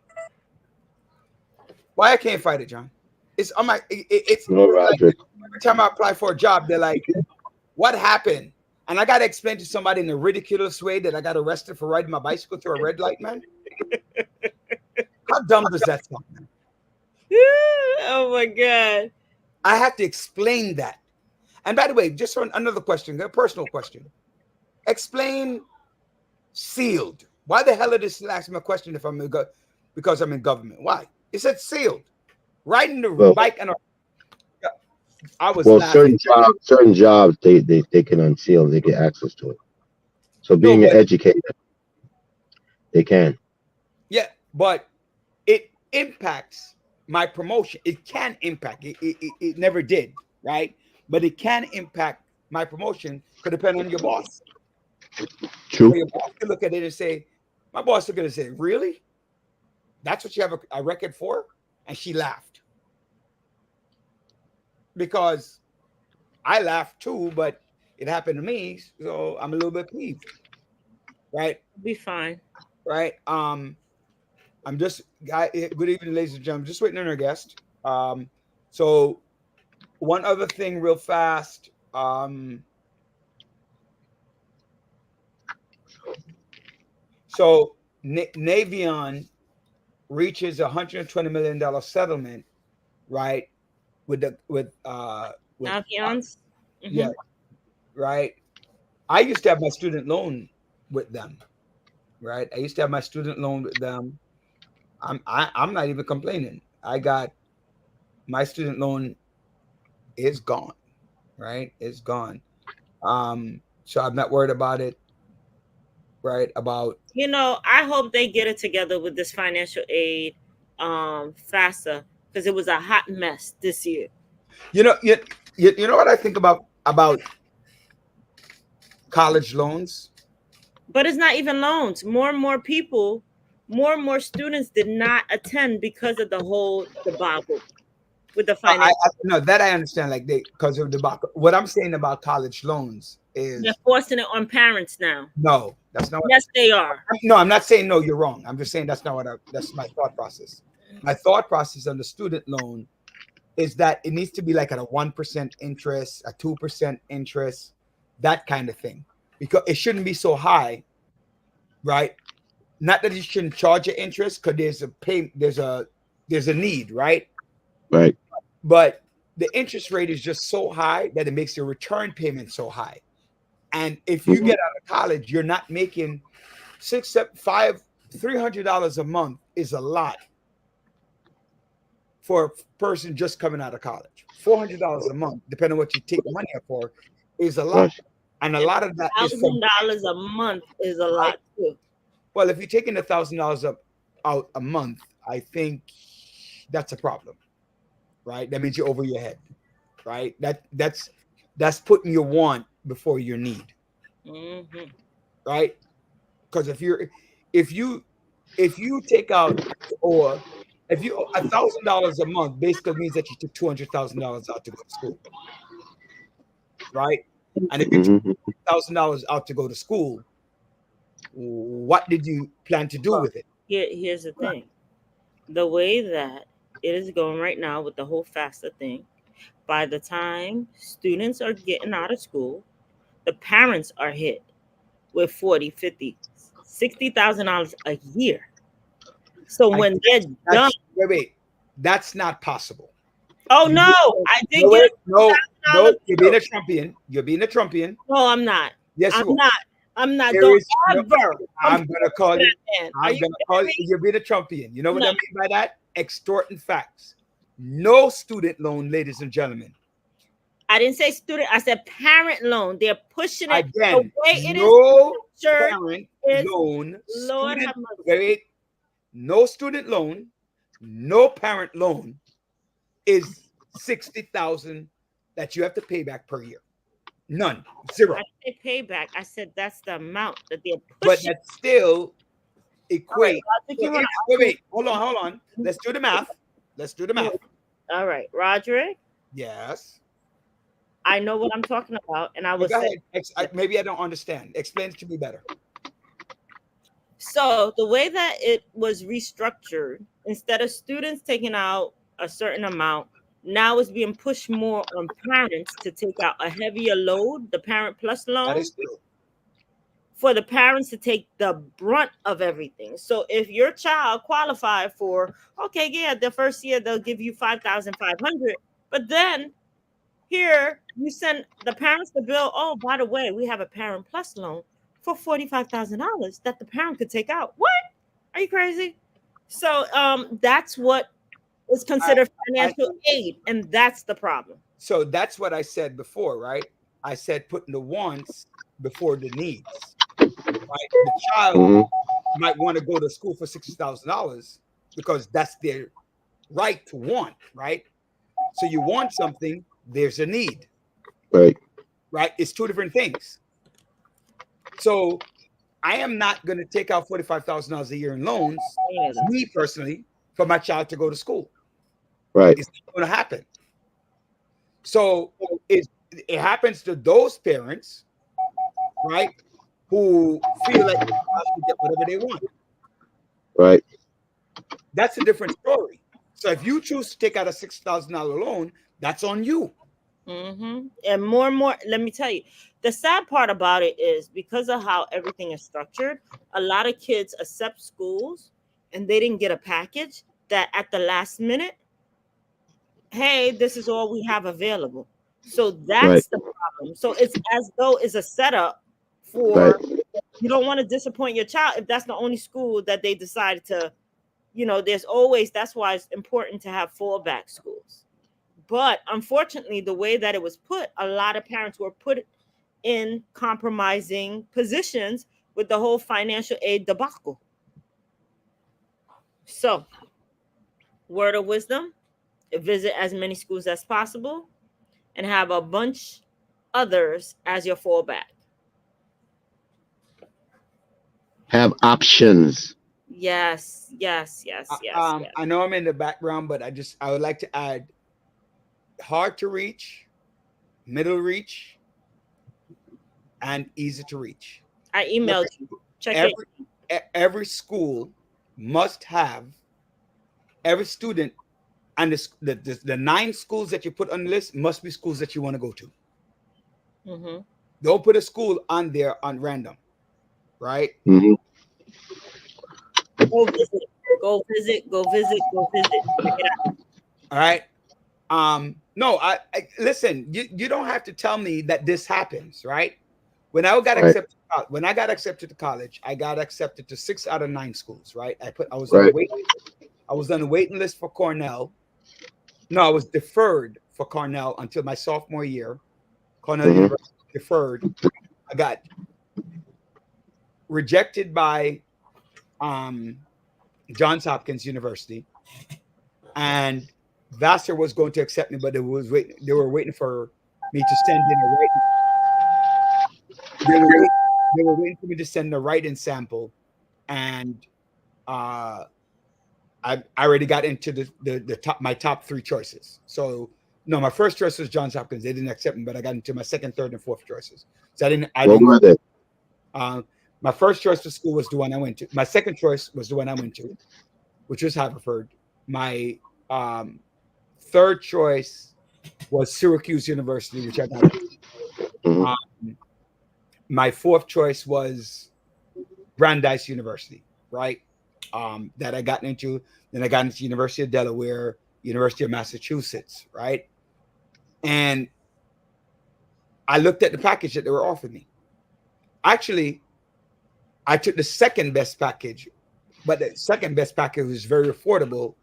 B: Why I can't fight it, John? It's on my. It's
D: no, Roderick.
B: Like, every time I apply for a job, they're like, "What happened?" And I got to explain to somebody in a ridiculous way that I got arrested for riding my bicycle through a red light, man. How dumb does that sound, man?
C: Oh my God.
B: I have to explain that. And by the way, just for another question, a personal question. Explain sealed. Why the hell did this ask me a question if I'm because I'm in government? Why? It said sealed. Riding the bike and I was
D: laughing. certain jobs they can unseal, they get access to it. So being an educator, they can.
B: Yeah, but it impacts my promotion. It can impact it never did, right? But it can impact my promotion. Could depend on your boss.
D: True.
B: So your boss can look at it and say, my boss is going to say, really? That's what you have a record for? And she laughed. Because I laughed too, but it happened to me. So I'm a little bit peeved. Right?
C: Be fine.
B: Right? Good evening, ladies and gentlemen. Just waiting on our guest. So one other thing real fast. So Navion reaches $120 million settlement, right? With
C: Navions.
B: Yeah, right. I used to have my student loan with them, right? I used to have my student loan with them. I'm not even complaining. I got my student loan is gone, right? It's gone. So I'm not worried about it, right? About
C: You know, I hope they get it together with this financial aid FAFSA, because it was a hot mess this year.
B: you know you, you know what I think about college loans.
C: But it's not even loans. More and more people, more and more students did not attend because of the whole debacle with the finance.
B: No, that I understand. Like they because of the what I'm saying about college loans
C: They're
B: is
C: forcing it on parents now.
B: no, that's not.
C: Yes, they are.
B: No, I'm not saying no. You're wrong. I'm just saying that's not that's my thought process. My thought process on the student loan is that it needs to be like at a 1% interest, a 2% interest, that kind of thing, because it shouldn't be so high, right? Not that you shouldn't charge your interest, because there's a need, right?
D: Right.
B: But the interest rate is just so high that it makes your return payment so high. And if you get out of college, you're not making $300 a month is a lot for a person just coming out of college. $400 a month, depending on what you take the money up for, is a lot.
D: Right.
B: And a lot of that is from,
C: $1,000 a month is a lot too.
B: well, if you're taking $1,000 out a month, I think that's a problem, right? That means you're over your head, right? That's putting your want before your need, right? Because if you take out, or if you $1,000 a month basically means that you took $200,000 out to go to school, right? And if you took $1,000 out to go to school, what did you plan to do with it?
C: Here's the thing. The way that it is going right now with the whole FAFSA thing, by the time students are getting out of school, the parents are hit with $40,000, $50,000, $60,000 a year. So when they're done,
B: wait, that's not possible.
C: oh no, I did
B: No,
C: get
B: no,
C: $1,000
B: you're being a Trumpian. You're being a Trumpian.
C: No, I'm not.
B: Yes, you
C: I'm
B: are.
C: not. I'm not.
B: There
C: Don't
B: is no-
C: ever.
B: I'm gonna call you.
C: Man.
B: I'm gonna call you. You're being a Trumpian. You know what I mean by that? Extorting facts. No student loan, ladies and gentlemen.
C: I didn't say student. I said parent loan. They're pushing it
B: Again,
C: the way it
B: no
C: is. Sure,
B: parent
C: is
B: loan.
C: Lord have
B: Student,
C: mercy.
B: wait, no student loan, no parent loan is $60,000 that you have to pay back per year. None, zero.
C: I said payback. I said that's the amount that they're
B: But
C: pushing.
B: that still equate.
C: All right,
B: Wait, hold on. Let's do the math.
C: all right, Roderick.
B: Yes.
C: I know what I'm talking about, and I was
B: Go ahead. Maybe I don't understand. Explain it to me better.
C: so the way that it was restructured, instead of students taking out a certain amount, now it's being pushed more on parents to take out a heavier load, the Parent Plus loan.
B: That is true.
C: For the parents to take the brunt of everything. So if your child qualified for, okay, yeah, the first year they'll give you $5,500, but then here you send the parents the bill. Oh, by the way, we have a Parent Plus loan for $45,000 that the parent could take out. What? Are you crazy? So that's what is considered financial aid, and that's the problem.
B: So that's what I said before, right? I said putting the wants before the needs. Right? The child might want to go to school for $60,000 because that's their right to want, right? So you want something, there's a need.
D: Right.
B: Right? It's two different things. So I am not going to take out $45,000 a year in loans, me personally, for my child to go to school.
D: Right.
B: It's not going to happen. So it happens to those parents, right, who feel like they can get whatever they want.
D: Right.
B: That's a different story. So if you choose to take out a $6,000 loan, that's on you.
C: And more, let me tell you, the sad part about it is because of how everything is structured, a lot of kids accept schools and they didn't get a package that at the last minute, hey, this is all we have available. So that's the problem. So it's as though it's a setup for You don't want to disappoint your child if that's the only school that they decide to, there's always, that's why it's important to have fallback schools. But unfortunately, the way that it was put, a lot of parents were put in compromising positions with the whole financial aid debacle. So, word of wisdom, visit as many schools as possible and have a bunch others as your fallback.
D: Have options.
C: Yes.
B: I know I'm in the background, but I would like to add hard to reach, middle reach, and easy to reach.
C: I emailed you. Check it.
B: Every school must have, every student, and the 9 schools that you put on the list must be schools that you want to go to.
C: Mm-hmm.
B: Don't put a school on there on random, right?
D: Mm-hmm.
C: Go visit. Check it out.
B: All right. No, I listen, you don't have to tell me that this happens, right? When I got accepted to college, I got accepted to 6 out of 9 schools, right? I was on the waiting list for Cornell. No, I was deferred for Cornell until my sophomore year. Cornell University deferred. I got rejected by Johns Hopkins University, and Vassar was going to accept me, but they were waiting for me to send in a writing. They were waiting for me to send a writing sample, and I already got into my top 3 choices. So no, my first choice was Johns Hopkins. They didn't accept me, but I got into my second, third, and fourth choices. So
D: What were they?
B: My first choice for school was the one I went to. My second choice was the one I went to, which was Haverford. My third choice was Syracuse University, which I got into. My fourth choice was Brandeis University, right? That I got into. Then I got into University of Delaware, University of Massachusetts, right? And I looked at the package that they were offering me. Actually, I took the second best package, but the second best package was very affordable,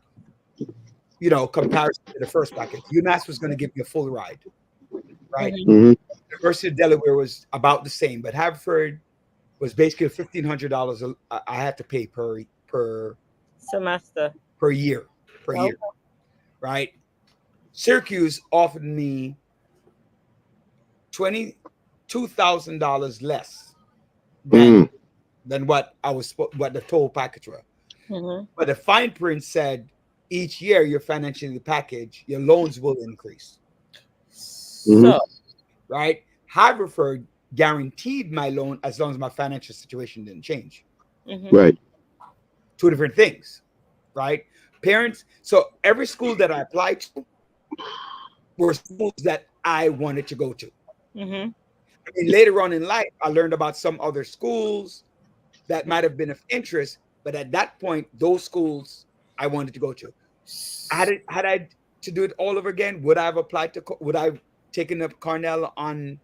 B: comparison to the first package. UMass was going to give me a full ride, right?
D: Mm-hmm.
B: University of Delaware was about the same, but Haverford was basically $1,500 I had to pay per
C: semester,
B: per year, right? Syracuse offered me $22,000 less than what the total package was.
C: Mm-hmm.
B: But the fine print said each year you're financially package, your loans will increase.
C: So,
B: right? Haverford guaranteed my loan as long as my financial situation didn't change.
C: mm-hmm.
D: Right.
B: 2 different things, right? Parents. So every school that I applied to were schools that I wanted to go to.
C: Mm-hmm.
B: I mean, later on in life, I learned about some other schools that might have been of interest, but at that point, those schools I wanted to go to. Had I to do it all over again, would I have taken up Cornell on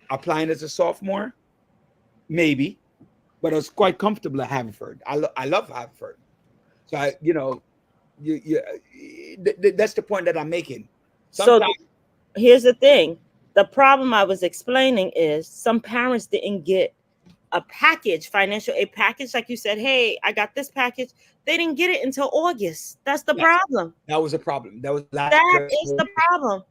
B: applying as a sophomore? Maybe, but I was quite comfortable at Haverford. I love Haverford. So that's the point that I'm making. Sometimes,
C: so here's the thing. The problem I was explaining is some parents didn't get a package, financial aid package. Like you said, hey, I got this package. They didn't get it until August. That's the problem.
B: That was a problem. That is
C: the problem.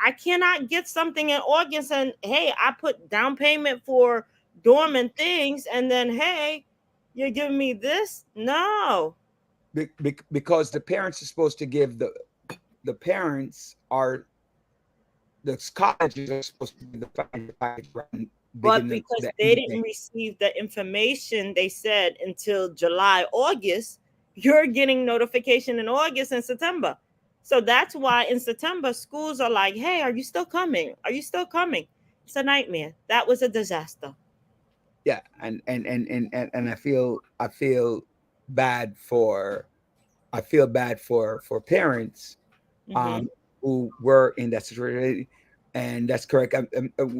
C: I cannot get something in August and hey, I put down payment for dormant things and then hey, you're giving me this? No.
B: Because the parents are supposed to give the parents are the colleges are supposed to give the package.
C: But because they didn't receive the information, they said until July, August, you're getting notification in August and September. So that's why in September, schools are like, hey, are you still coming? Are you still coming? It's a nightmare. That was a disaster.
B: Yeah. And I feel bad for parents who were in that situation. And that's correct.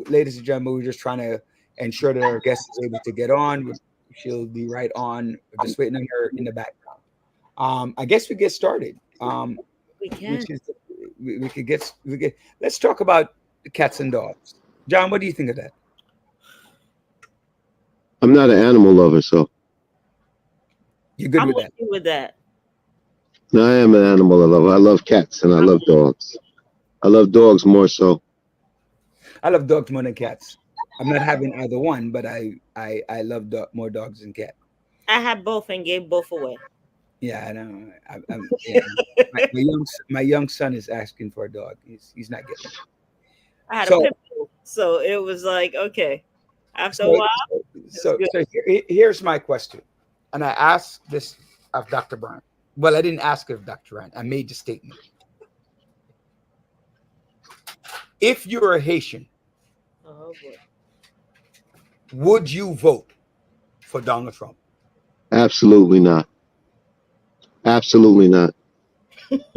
B: Ladies and gentlemen, we're just trying to ensure that our guest is able to get on. She'll be right on. We're just waiting on her in the background. I guess we get started.
C: We can.
B: Which is we could get let's talk about cats and dogs. John, what do you think of that?
D: I'm not an animal lover, so
B: You're good
C: I'm
B: with
C: with
B: that?
C: you with that.
D: no, I am an animal lover. I love cats and I love dogs. I love dogs more so.
B: I love dogs more than cats. I'm not having either one, but I love more dogs than cats.
C: I had both and gave both away.
B: Yeah, I know. Yeah. My young son is asking for a dog. He's not getting it.
C: I had a
B: So
C: pit bull, so it was like, okay. After a
B: so
C: while,
B: so,
C: good.
B: so here's my question, and I asked this of Dr. Brown. Well, I didn't ask of Dr. Brown. I made the statement. If you're a Haitian,
C: Oh boy.
B: would you vote for Donald Trump?
D: Absolutely not. Absolutely not.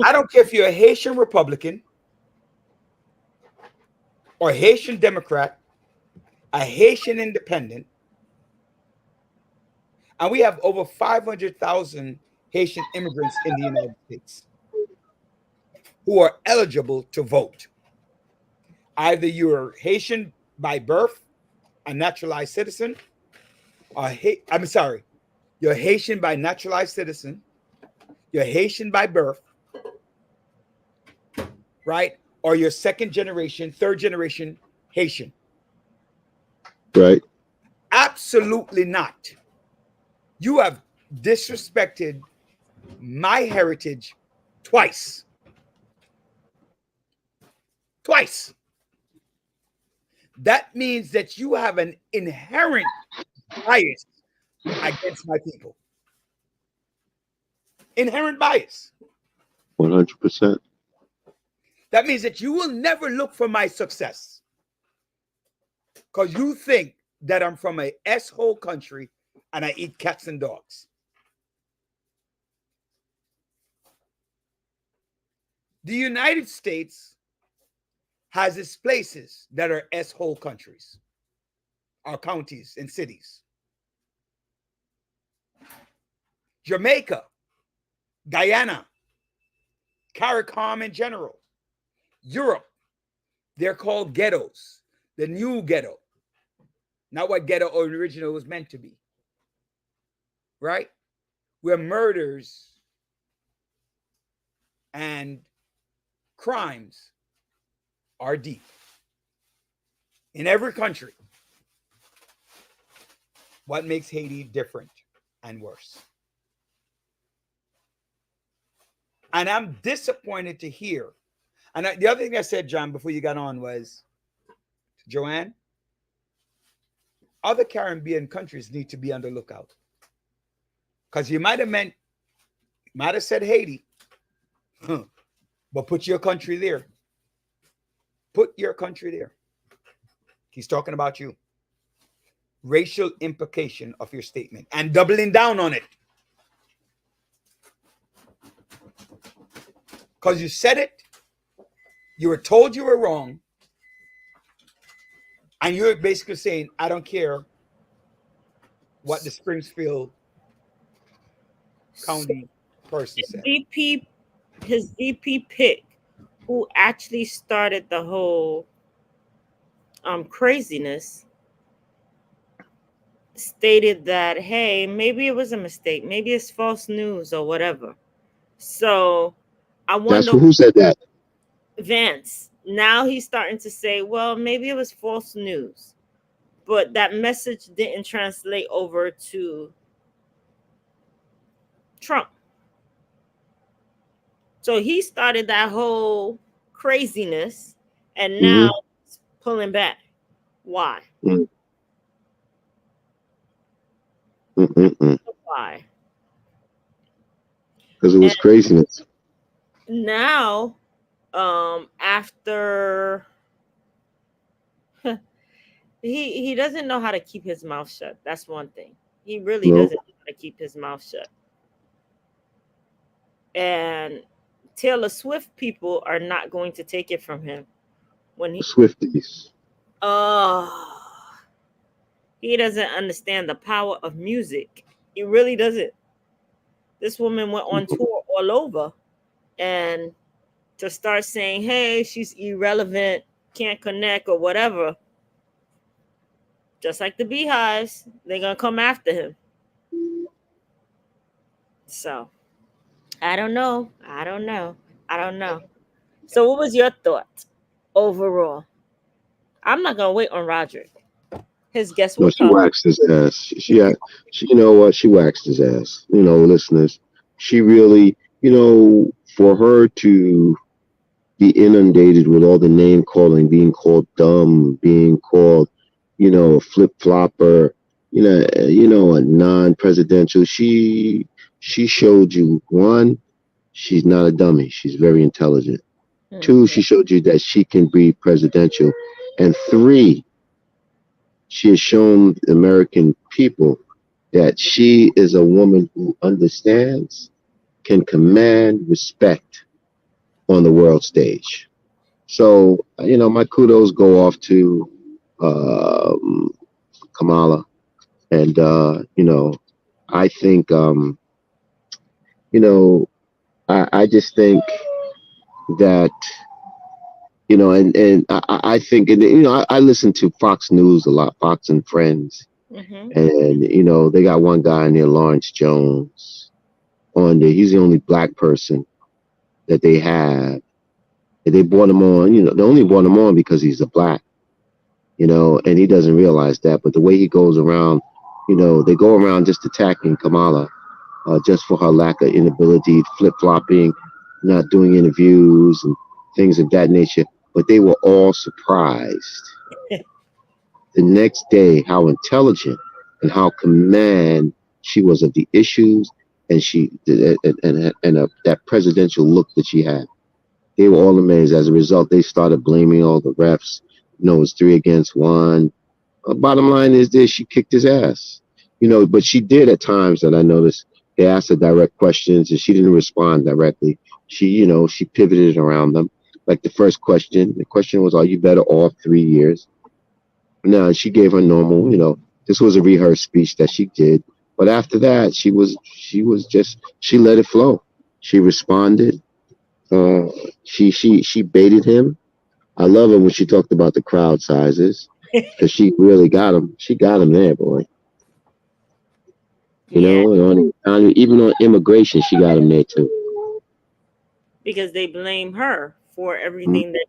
B: I don't care if you're a Haitian Republican or a Haitian Democrat, a Haitian Independent, and we have over 500,000 Haitian immigrants in the United States who are eligible to vote. Either you're Haitian by birth, a naturalized citizen, or I'm sorry, you're Haitian by naturalized citizen, you're Haitian by birth, right? Or you're second generation, third generation Haitian.
D: Right.
B: Absolutely not. You have disrespected my heritage twice. Twice. That means that you have an inherent bias against my people. Inherent bias.
D: 100%.
B: That means that you will never look for my success because you think that I'm from a S-hole country and I eat cats and dogs. The United States has its places that are S-hole countries, our counties and cities. Jamaica, Guyana, CARICOM in general, Europe, they're called ghettos, the new ghetto, not what ghetto original was meant to be, right? Where murders and crimes are deep in every country. What makes Haiti different and worse? And I'm disappointed to hear. And the other thing I said, John, before you got on was, Joanne, other Caribbean countries need to be on the lookout. Because you might have said Haiti, but put your country there. Put your country there. He's talking about you. Racial implication of your statement and doubling down on it. Because you said it, you were told you were wrong, and you're basically saying, I don't care what the Springfield County person said.
C: His VP pick, who actually started the whole craziness, stated that, hey, maybe it was a mistake, maybe it's false news or whatever. So I wonder.
D: Who said that?
C: Vance. Now he's starting to say, well, maybe it was false news, but that message didn't translate over to Trump. So he started that whole craziness and now it's pulling back. Why? Why?
D: Because it was craziness.
C: Now, after he doesn't know how to keep his mouth shut. That's one thing. He really doesn't know how to keep his mouth shut. And Taylor Swift people are not going to take it from him when he
D: Swifties.
C: He doesn't understand the power of music. He really doesn't. This woman went on tour all over, and to start saying, hey, she's irrelevant, can't connect, or whatever, just like the beehives, they're going to come after him. So, I don't know. I don't know. I don't know. So, what was your thought overall? I'm not going to wait on Roderick. His guest
D: No,
C: will
D: she
C: come.
D: waxed his ass. She, you know what? She waxed his ass. You know, listeners. She really, you know, for her to be inundated with all the name calling, being called dumb, being called, you know, a flip flopper, you know, a non-presidential. She showed you one, she's not a dummy. She's very intelligent. Two, she showed you that she can be presidential, and three, she has shown the American people that she is a woman who understands, can command respect on the world stage. So, you know, my kudos go off to Kamala. And, you know, I think, you know, I just think that, you know, and I think, and, you know, I listen to Fox News a lot, Fox and Friends.
C: Mm-hmm.
D: And, you know, they got one guy in there, Lawrence Jones, on there. He's the only black person that they have. And they brought him on, you know, they only brought him on because he's a black, you know, and he doesn't realize that. But the way he goes around, you know, they go around just attacking Kamala just for her lack of inability, flip flopping, not doing interviews and things of that nature. But they were all surprised the next day how intelligent and how command she was of the issues, and that presidential look that she had. They were all amazed. As a result, they started blaming all the refs. You know, it was 3-1. Bottom line is this: she kicked his ass. You know, but she did at times that I noticed. They asked her direct questions, and she didn't respond directly. She, you know, she pivoted around them. Like the first question, the question was, "Are you better off 3 years?" Now she gave her normal. You know, this was a rehearsed speech that she did. But after that, she let it flow. She responded. Uh, she baited him. I love it when she talked about the crowd sizes because she really got him. She got him there, boy. You
C: Yeah,
D: know, and even on immigration, she got him there too.
C: because they blame her for
D: Mhm.
C: everything that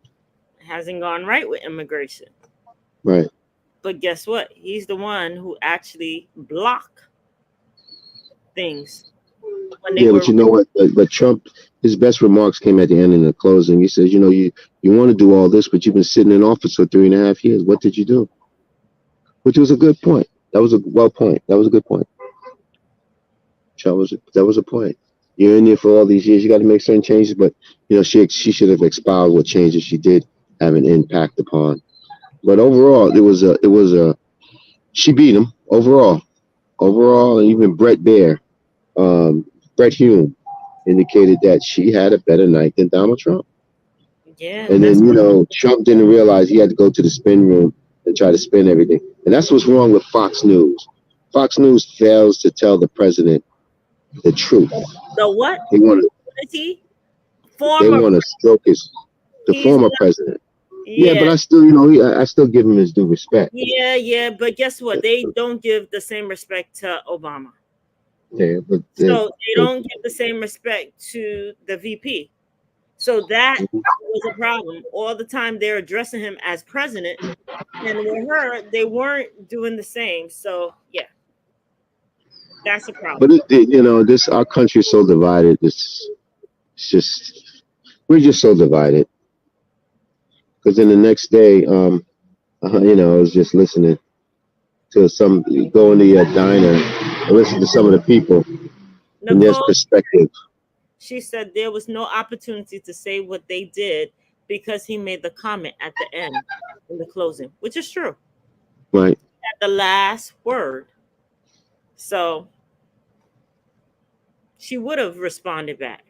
C: hasn't gone right with immigration.
D: Right.
C: But guess what? He's the one who actually blocked things when they
D: Yeah,
C: were.
D: but you know what? But Trump, his best remarks came at the end in the closing. He says, you know, you want to do all this, but you've been sitting in office for 3.5 years. What did you do? Which was a good point. That was a well point. That was a good point. That was a point. You're in there for all these years. You got to make certain changes, but you know she should have expounded what changes she did have an impact upon. But overall, it was a she beat him overall. Overall, and even um, Brett Hume indicated that she had a better night than Donald Trump.
C: Yeah,
D: And
C: that's
D: then, you know, Trump didn't realize he had to go to the spin room and try to spin everything. And that's what's wrong with Fox News. Fox News fails to tell the president the truth.
C: the what?
D: They want to
C: What is he?
D: they
C: Former.
D: want to stroke the
C: He's
D: former
C: not.
D: president. Yeah, but
C: Yeah,
D: I still, you know, I still give him his due respect.
C: yeah. But guess what? They don't give the same respect to Obama.
D: Yeah,
C: So they don't give the same respect to the VP. So that was a problem. All the time they're addressing him as president, and with her, they weren't doing the same. So yeah, that's a problem.
D: but you know, this our country is so divided. It's just we're just so divided. Because then the next day, you know, I was just listening to some go in the diner and listen to some of the people and their
C: Nicole,
D: perspective.
C: she said there was no opportunity to say what they did because he made the comment at the end in the closing, which is true.
D: Right.
C: At the last word. So she would have responded back.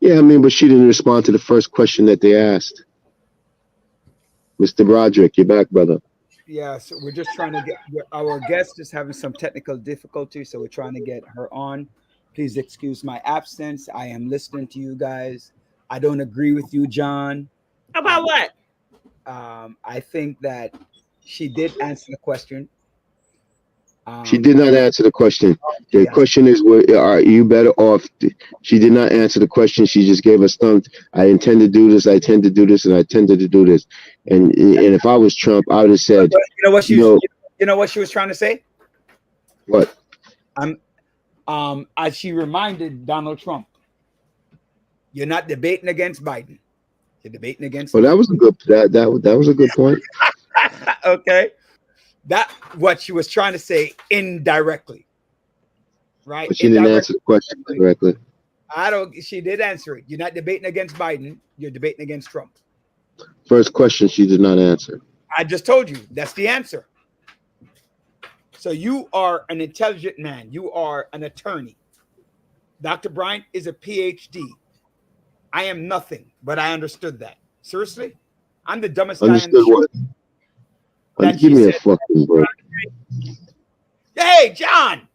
D: Yeah, I mean, but she didn't respond to the first question that they asked. Mr. Broderick, you're back, brother.
B: Yeah, so we're just trying to get our guest is having some technical difficulties, so we're trying to get her on. Please excuse my absence. I am listening to you guys. I don't agree with you, John.
C: About
B: Um,
C: what?
B: I think that she did answer the question.
D: She did not answer the question. The
B: Yeah,
D: question is, are you better off? She did not answer the question. She just gave us thumbs. I intend to do this. I intend to do this, and I intended to do this. And if I was Trump, I would have said,
B: you know what
D: you know
B: you know what she was trying to say.
D: what?
B: I'm as she reminded Donald Trump, you're not debating against Biden. You're debating against
D: Well,
B: me.
D: that was a good that was a good point.
B: Okay, that what she was trying to say indirectly, right?
D: But she didn't answer the question directly.
B: I don't. She did answer it. You're not debating against Biden. You're debating against Trump.
D: First question she did not answer.
B: I just told you that's the answer. So you are an intelligent man. You are an attorney. Dr. Bryant is a PhD. I am nothing, but I understood that. Seriously, I'm the dumbest guy in the
D: Understood
B: show.
D: what?
B: That
D: Give
B: she
D: me a
B: said,
D: fucking break.
B: "Hey, John."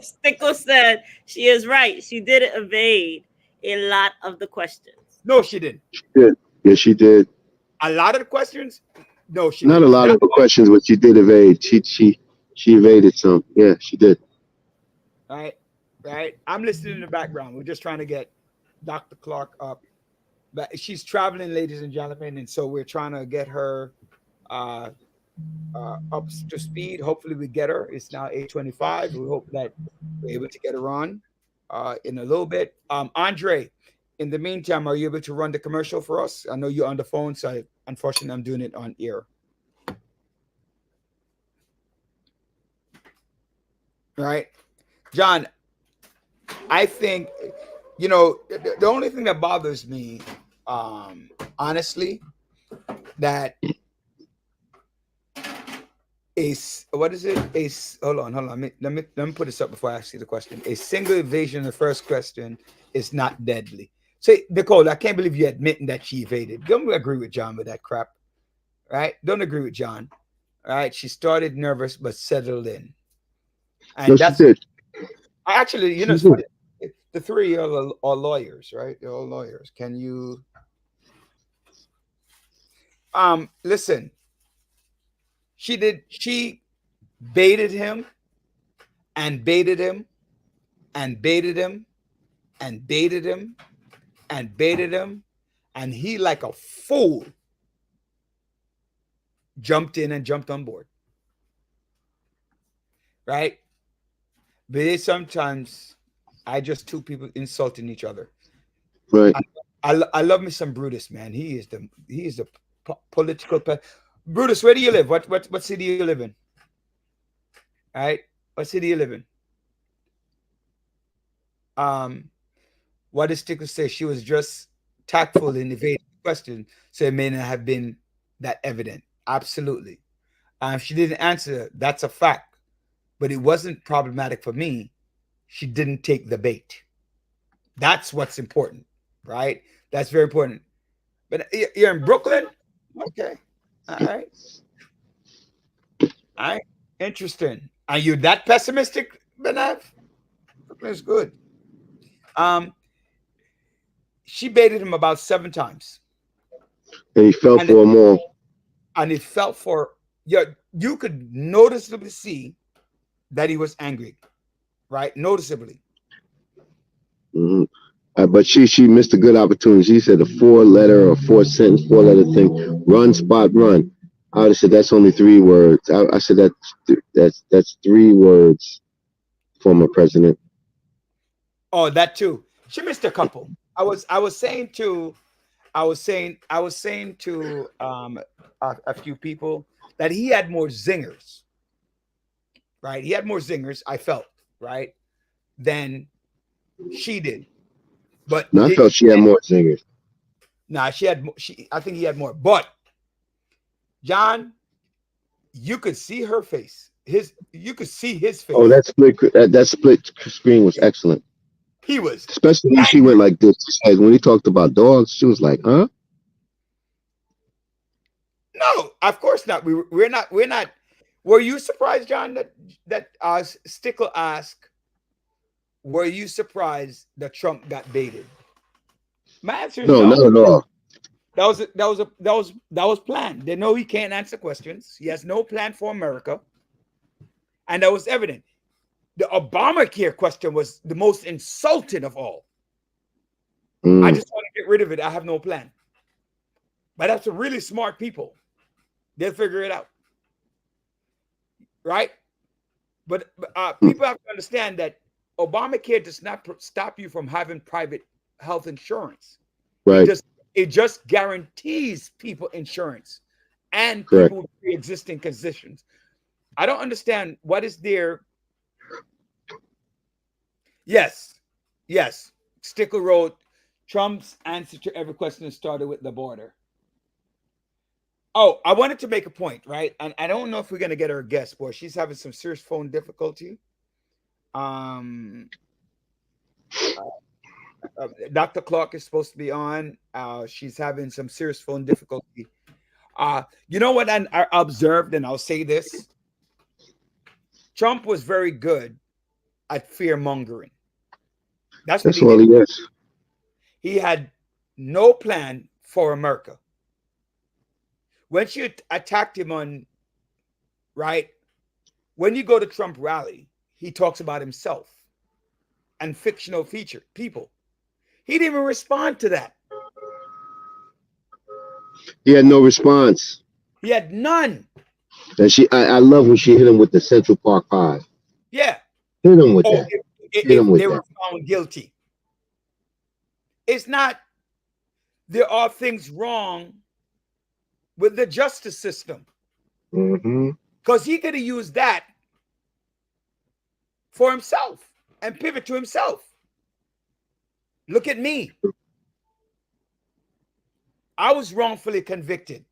C: Stickle said she is right. She did evade a lot of the questions.
B: No, she didn't.
D: She did. Yes, she did.
B: A lot of the questions. No, she
D: Not a
B: didn't.
D: lot of the questions, but she did evade. She evaded some. Yeah, she did.
B: Right, right. I'm listening in the background. We're just trying to get Dr. Clark up, but she's traveling, ladies and gentlemen, and so we're trying to get her uh, up to speed. Hopefully, we get her. It's now 8:25. We hope that we're able to get her on in a little bit. Andre, in the meantime, are you able to run the commercial for us? I know you're on the phone, so unfortunately, I'm doing it on ear. Right, John. I think the only thing that bothers me, honestly, that is what is it? Hold on. Let me put this up before I ask you the question. A single evasion in the first question is not deadly. Say, Nicole, I can't believe you're admitting that she evaded. Don't agree with John with that crap, right? Don't agree with John. All right. She started nervous but settled in, and
D: No, she did.
B: actually,
D: She
B: it's
D: did.
B: funny. The three are lawyers, right? They're all lawyers. Can you listen? She baited him and baited him and baited him and baited him and baited him, and he, like a fool, jumped in and jumped on board. Right? But sometimes I just two people insulting each other.
D: Right.
B: I love me some Brutus, man. He is the political Brutus. Where do you live? What city do you live in? All right, what city do you live in? What does Stickle say? She was just tactful in evading the question, so it may not have been that evident. Absolutely. She didn't answer. That's a fact, but it wasn't problematic for me. She didn't take the bait. That's what's important, right? That's very important. But you're in Brooklyn? Okay. All right. All right. Interesting. Are you that pessimistic, Benav? Brooklyn's good. She baited him about 7 times.
D: And he fell for them all.
B: And it felt for you could noticeably see that he was angry, right? Noticeably.
D: Mm-hmm. But she missed a good opportunity. She said a 4-letter or 4-sentence, 4-letter thing. Run, spot, run. I would have said that's only 3 words. I said that's 3 words, former president.
B: Oh, that too. She missed a couple. I was saying to a few people that he had more zingers, right? He had more zingers, I felt, right, than she did. But
D: no, I felt she had more zingers.
B: Nah, I think he had more. But John, you could see her face. You could see his face.
D: Oh, that split screen was excellent.
B: He was,
D: especially when she went like this. When he talked about dogs, she was like, "Huh?"
B: no, of course not. We're not. We're not. Were you surprised, John, that Stickle asked? Were you surprised that Trump got baited? My answer is
D: No,
B: no.
D: not at all.
B: That was planned. They know he can't answer questions. He has no plan for America, and that was evident. The Obamacare question was the most insulting of all. I just want to get rid of it. I have no plan. But that's really smart people. They'll figure it out. Right? But people have to understand that Obamacare does not stop you from having private health insurance.
D: Right.
B: It just guarantees people insurance and
D: Correct.
B: people with pre-existing conditions. I don't understand what is there. Yes. Stickle wrote, Trump's answer to every question started with the border. Oh, I wanted to make a point, right? And I don't know if we're going to get her guest, boy. She's having some serious phone difficulty. Dr. Clark is supposed to be on. She's having some serious phone difficulty. You know what I observed, and I'll say this. Trump was very good at fear mongering. That's
D: all he is.
B: He had no plan for America. When you attacked him on, right? When you go to Trump rally, he talks about himself and fictional people. He didn't even respond to that.
D: He had no response.
B: He had none.
D: And I love when she hit him with the Central Park 5.
B: Yeah.
D: Hit him with that.
B: They were found guilty. It's not, there are things wrong with the justice system. Because he could have used that for himself and pivot to himself. Look at me. I was wrongfully convicted.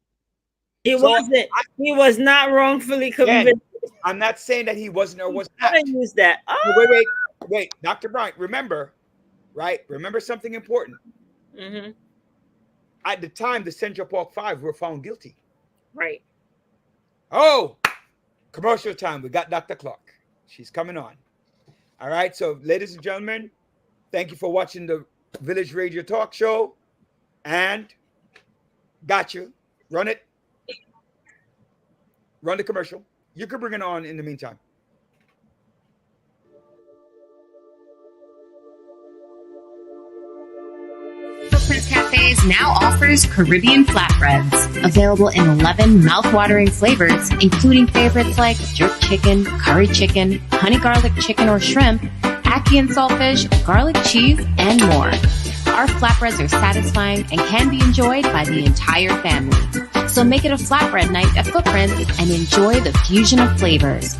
C: He wasn't. He was not wrongfully convicted.
B: I'm not saying that he wasn't or was not.
C: I didn't use that.
B: Wait, Dr. Bryant, remember, right? Remember something important.
C: Mm-hmm.
B: At the time, the Central Park 5 were found guilty.
C: Right.
B: Oh, commercial time. We got Dr. Clark. She's coming on. All right. So, ladies and gentlemen, thank you for watching the Village Radio Talk Show. And got you. Run it. Run the commercial. You can bring it on in the meantime.
E: Footprints Cafes now offers Caribbean flatbreads, available in 11 mouthwatering flavors, including favorites like jerk chicken, curry chicken, honey garlic chicken or shrimp, ackee and saltfish, garlic cheese, and more. Our flatbreads are satisfying and can be enjoyed by the entire family. So make it a flatbread night at Footprints and enjoy the fusion of flavors.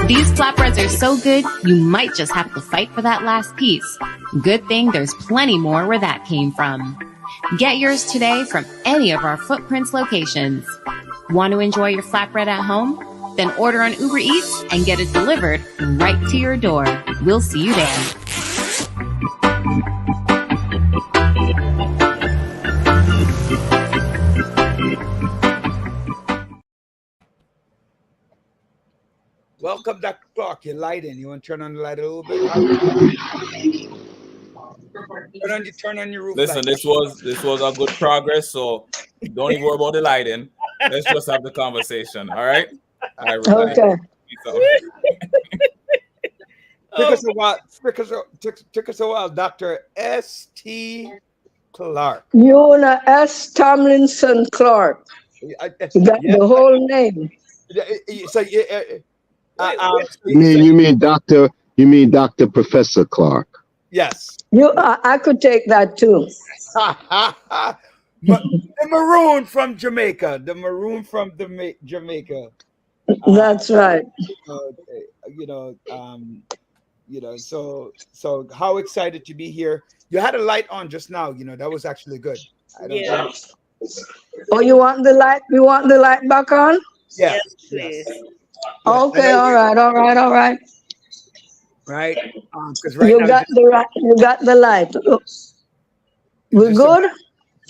E: These flatbreads are so good, you might just have to fight for that last piece. Good thing there's plenty more where that came from. Get yours today from any of our Footprints locations. Want to enjoy your flatbread at home? Then order on Uber Eats and get it delivered right to your door. We'll see you there.
B: Welcome, Dr. Clark. You're lighting. You want to turn on the light a little bit? Turn on your roof.
F: Listen,
B: light.
F: this was a good progress, so don't even worry about the lighting. Let's just have the conversation. All right.
G: Okay.
B: Took us a while, Dr. S.T. Clark.
G: Una S. Tomlinson Clark. You got the whole name.
B: So,
D: You mean Dr. Professor Clark?
B: Yes.
G: I could take that too.
B: The maroon from Jamaica. Jamaica.
G: That's right.
B: So how excited to be here. You had a light on just now, that was actually good.
C: Yeah.
G: Oh, you want the light? You want the light back on?
B: Yeah.
C: Yes, please.
G: Okay, all right.
B: Right? Because right
G: You
B: now
G: got the light. We're good?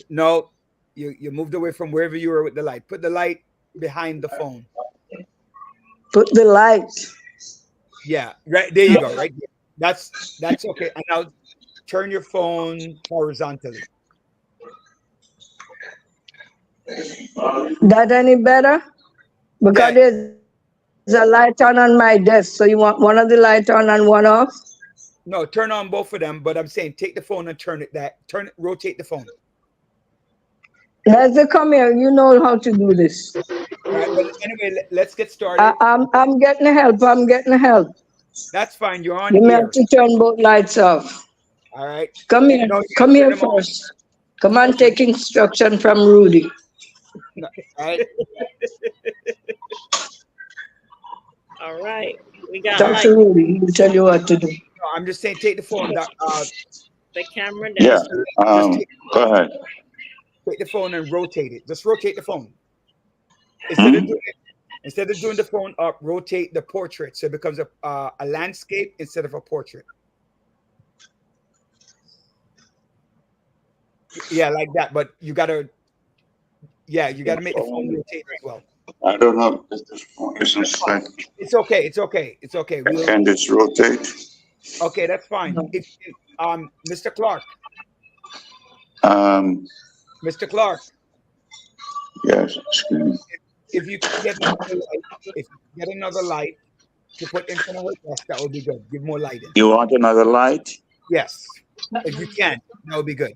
B: No, you moved away from wherever you were with the light. Put the light behind the phone.
G: Put the light.
B: Yeah, right there you go. Right there. That's okay. And now turn your phone horizontally.
G: That any better? Because
B: Yeah.
G: there's a light on my desk. So you want one of the light on and one off?
B: No, turn on both of them. But I'm saying take the phone and rotate the phone.
G: Leslie, come here. You know how to do this.
B: All right. Well, anyway, let's get started.
G: I'm getting help. I'm getting help.
B: That's fine. You're on
G: You may
B: air.
G: have to turn both lights off.
B: All right.
G: Come here.
B: No,
G: Come here
B: turn them on.
G: first. Come on, take instruction from Rudy.
B: No, all right.
C: All right. We got
G: Talk
C: light.
G: to Rudy. He'll tell you what to do.
B: No, I'm just saying take the phone.
C: The camera down.
H: Yeah. Go ahead.
B: Take the phone and rotate it. Just rotate the phone.
H: Hmm?
B: Instead of doing the phone up, rotate the portrait so it becomes a landscape instead of a portrait. Yeah, like that. But you gotta make the phone rotate as well.
H: I don't know if this phone is inside.
B: It's okay. It's okay. It's okay.
H: Can this rotate?
B: Okay, that's fine. Mr. Clark. Mr. Clark.
H: Yes. Excuse me.
B: If you can get another light to put in front of her desk, that would be good. Give more light in.
H: You want another light?
B: Yes. If you can, that would be good.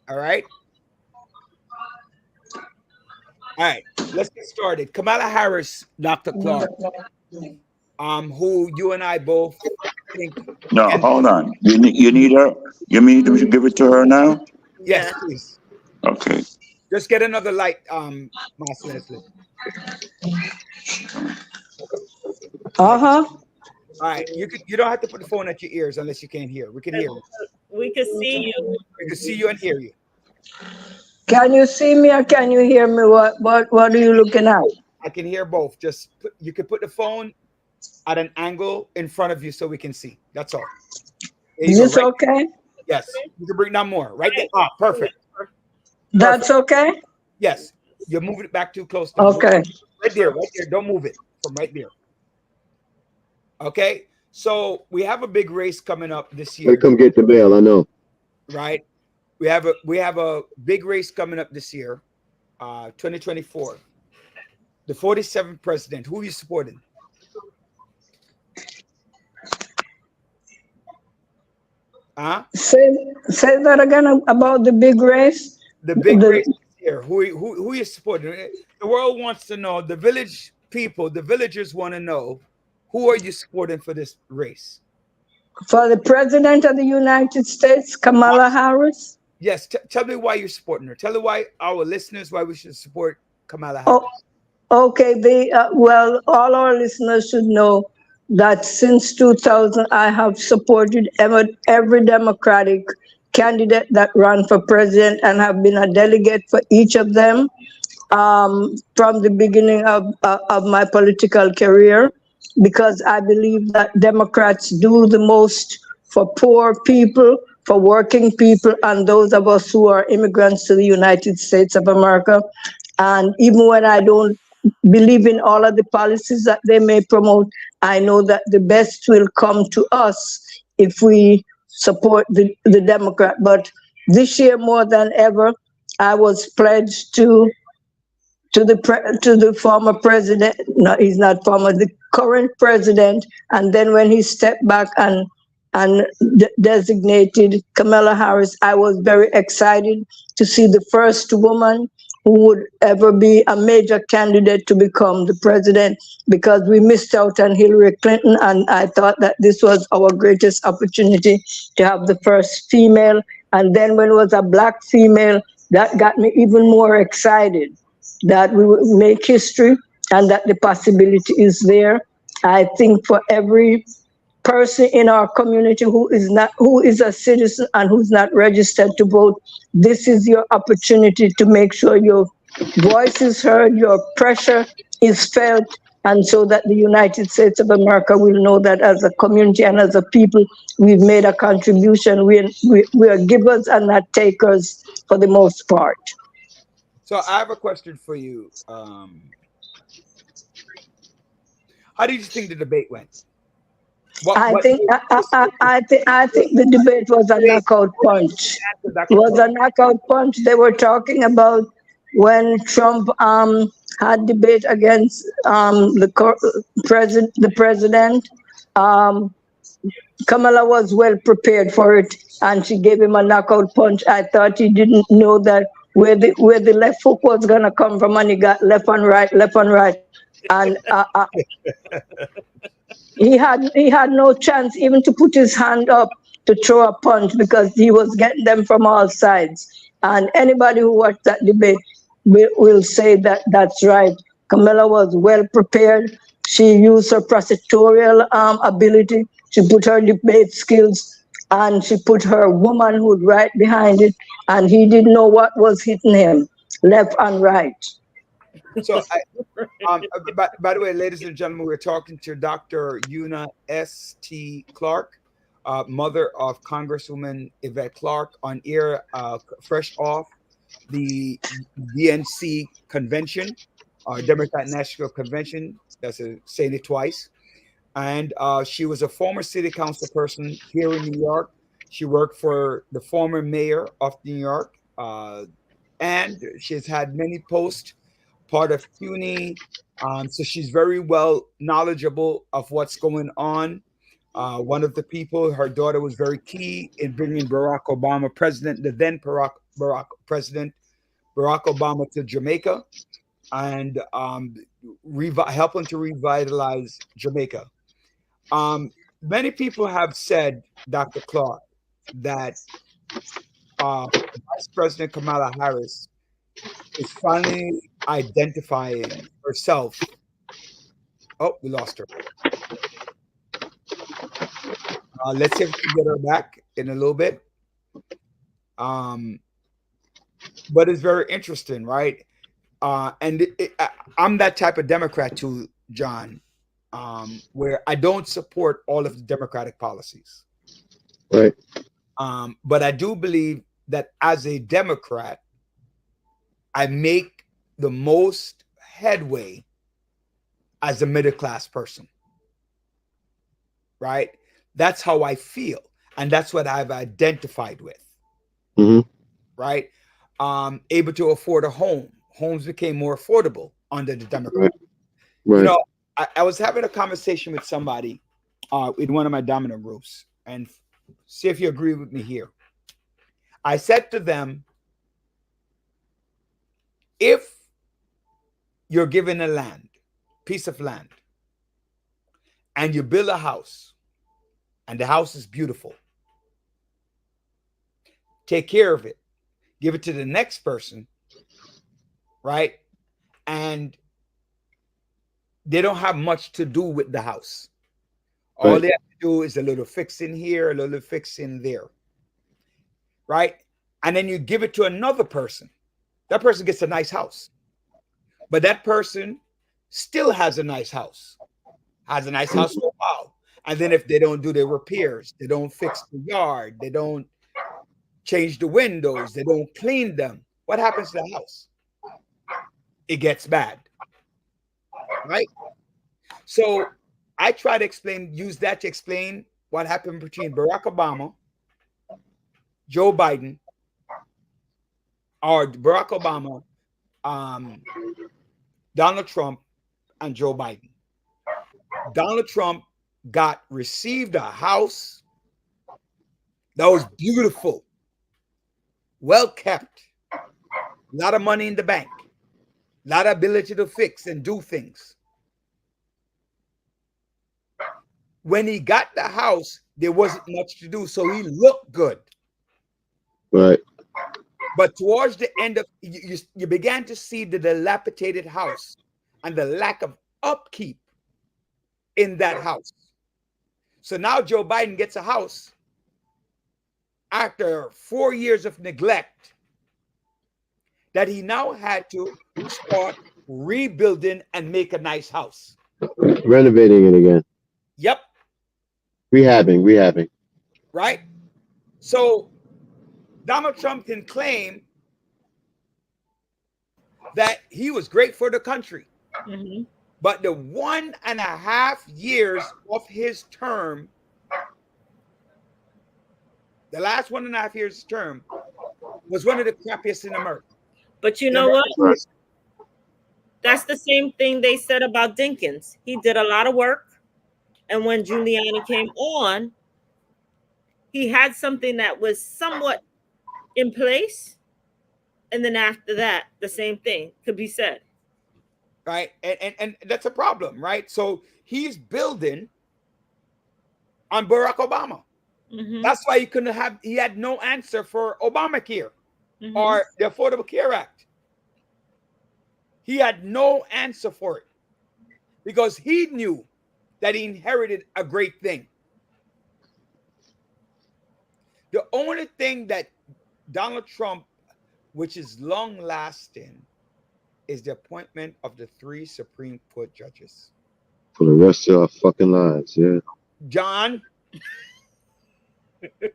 B: All right. All right. Let's get started. Kamala Harris, Dr. Clark, who you and I both think.
H: No, hold on. You need her? You mean to give it to her now?
B: Yes, please.
H: Okay.
B: Just get another light, Mas Leslie.
G: Uh-huh.
B: All right. You don't have to put the phone at your ears unless you can't hear. We can hear you.
C: We can see you.
B: We can see you and hear you.
G: Can you see me or can you hear me? What are you looking at?
B: I can hear both. You can put the phone at an angle in front of you so we can see. That's all.
G: Is this okay?
B: Yes. You can bring down more. Right there. Ah, perfect.
G: That's okay?
B: Yes. You're moving it back too close.
G: Okay.
B: Right there. Don't move it from right there. Okay. So we have a big race coming up this year.
D: They come get the bail, I know.
B: Right. We have a big race coming up this year, 2024. The 47th president. Who are you supporting?
G: Say that again about the big race.
B: The big race here. Who are you supporting? The world wants to know. The village people, the villagers want to know. Who are you supporting for this race?
G: For the president of the United States, Kamala Harris.
B: Yes. Tell me why you're supporting her. Tell me why our listeners why we should support Kamala Harris.
G: Oh, okay. Well, all our listeners should know that since 2000, I have supported every Democratic candidate that ran for president and have been a delegate for each of them from the beginning of my political career, because I believe that Democrats do the most for poor people, for working people, and those of us who are immigrants to the United States of America. And even when I don't believe in all of the policies that they may promote, I know that the best will come to us if we support the Democrat. But this year, more than ever, I was pledged to the former president. No, he's not former, the current president. And then when he stepped back and designated Kamala Harris, I was very excited to see the first woman who would ever be a major candidate to become the president, because we missed out on Hillary Clinton, and I thought that this was our greatest opportunity to have the first female. And then when it was a black female, that got me even more excited that we would make history and that the possibility is there. I think for every person in our community who is a citizen and who's not registered to vote, this is your opportunity to make sure your voice is heard, your pressure is felt, and so that the United States of America will know that as a community and as a people, we've made a contribution. We are givers and not takers for the most part.
B: So I have a question for you. How did you think the debate went?
G: I think the debate was a knockout punch. It was a knockout punch. They were talking about when Trump had debate against the president. Kamala was well prepared for it, and she gave him a knockout punch. I thought he didn't know that where the left hook was gonna come from, and he got left and right, and he had no chance even to put his hand up to throw a punch because he was getting them from all sides. And anybody who watched that debate will say that that's right. Kamala was well prepared. She used her prosecutorial ability. She put her debate skills, and she put her womanhood right behind it. And he didn't know what was hitting him, left and right.
B: So, by the way, ladies and gentlemen, we're talking to Dr. Una S.T. Clark, mother of Congresswoman Yvette Clarke, on air, fresh off the DNC convention, Democrat National Convention. That's saying it twice. And she was a former city council person here in New York. She worked for the former mayor of New York, and she's had many posts, part of CUNY. So she's very well knowledgeable of what's going on. One of the people, her daughter, was very key in bringing Barack Obama, the then Barack President Barack Obama, to Jamaica, and helping to revitalize Jamaica. Many people have said, Dr. Clark, that Vice President Kamala Harris is finally identifying herself. Oh, we lost her. Let's see if we can get her back in a little bit. But it's very interesting, right? And I'm that type of Democrat too, John, where I don't support all of the Democratic policies.
D: Right.
B: But I do believe that as a Democrat, I make the most headway as a middle class person. Right? That's how I feel. And that's what I've identified with.
D: Mm-hmm.
B: Right? Able to afford a home. Homes became more affordable under the Democrat.
D: Right.
B: You know, I was having a conversation with somebody in one of my dominant groups, and see if you agree with me here. I said to them, if you're given a piece of land, and you build a house, and the house is beautiful, take care of it, give it to the next person, right? And they don't have much to do with the house. All they have to do is a little fixing here, a little fixing there, right? And then you give it to another person. That person gets a nice house, but that person still has a nice house, for a while. And then if they don't do their repairs, they don't fix the yard, they don't change the windows, they don't clean them, what happens to the house? It gets bad, right? So I try to use that to explain what happened between Barack Obama, Joe Biden, or Barack Obama, Donald Trump, and Joe Biden. Donald Trump received a house that was beautiful, well kept, a lot of money in the bank, a lot of ability to fix and do things. When he got the house, there wasn't much to do, so he looked good.
D: Right.
B: But towards the end of you began to see the dilapidated house and the lack of upkeep in that house. So now Joe Biden gets a house after 4 years of neglect that he now had to start rebuilding and make a nice house.
D: Renovating it again.
B: Yep.
D: Rehabbing.
B: Right. So Donald Trump can claim that he was great for the country,
C: Mhm.
B: but the 1.5 years of his term, the last 1.5 years of term, was one of the crappiest in America.
C: But you
B: In
C: know what?
B: American history.
C: That's the same thing they said about Dinkins. He did a lot of work, and when Giuliani came on, he had something that was somewhat in place, and then after that, the same thing could be said.
B: Right, and that's a problem, right? So he's building on Barack Obama.
C: Mhm.
B: That's why he had no answer for Obamacare
C: Mhm.
B: or the Affordable Care Act. He had no answer for it because he knew that he inherited a great thing. The only thing that Donald Trump, which is long lasting, is the appointment of the 3 Supreme Court judges.
D: For the rest of our fucking lives, yeah.
B: John,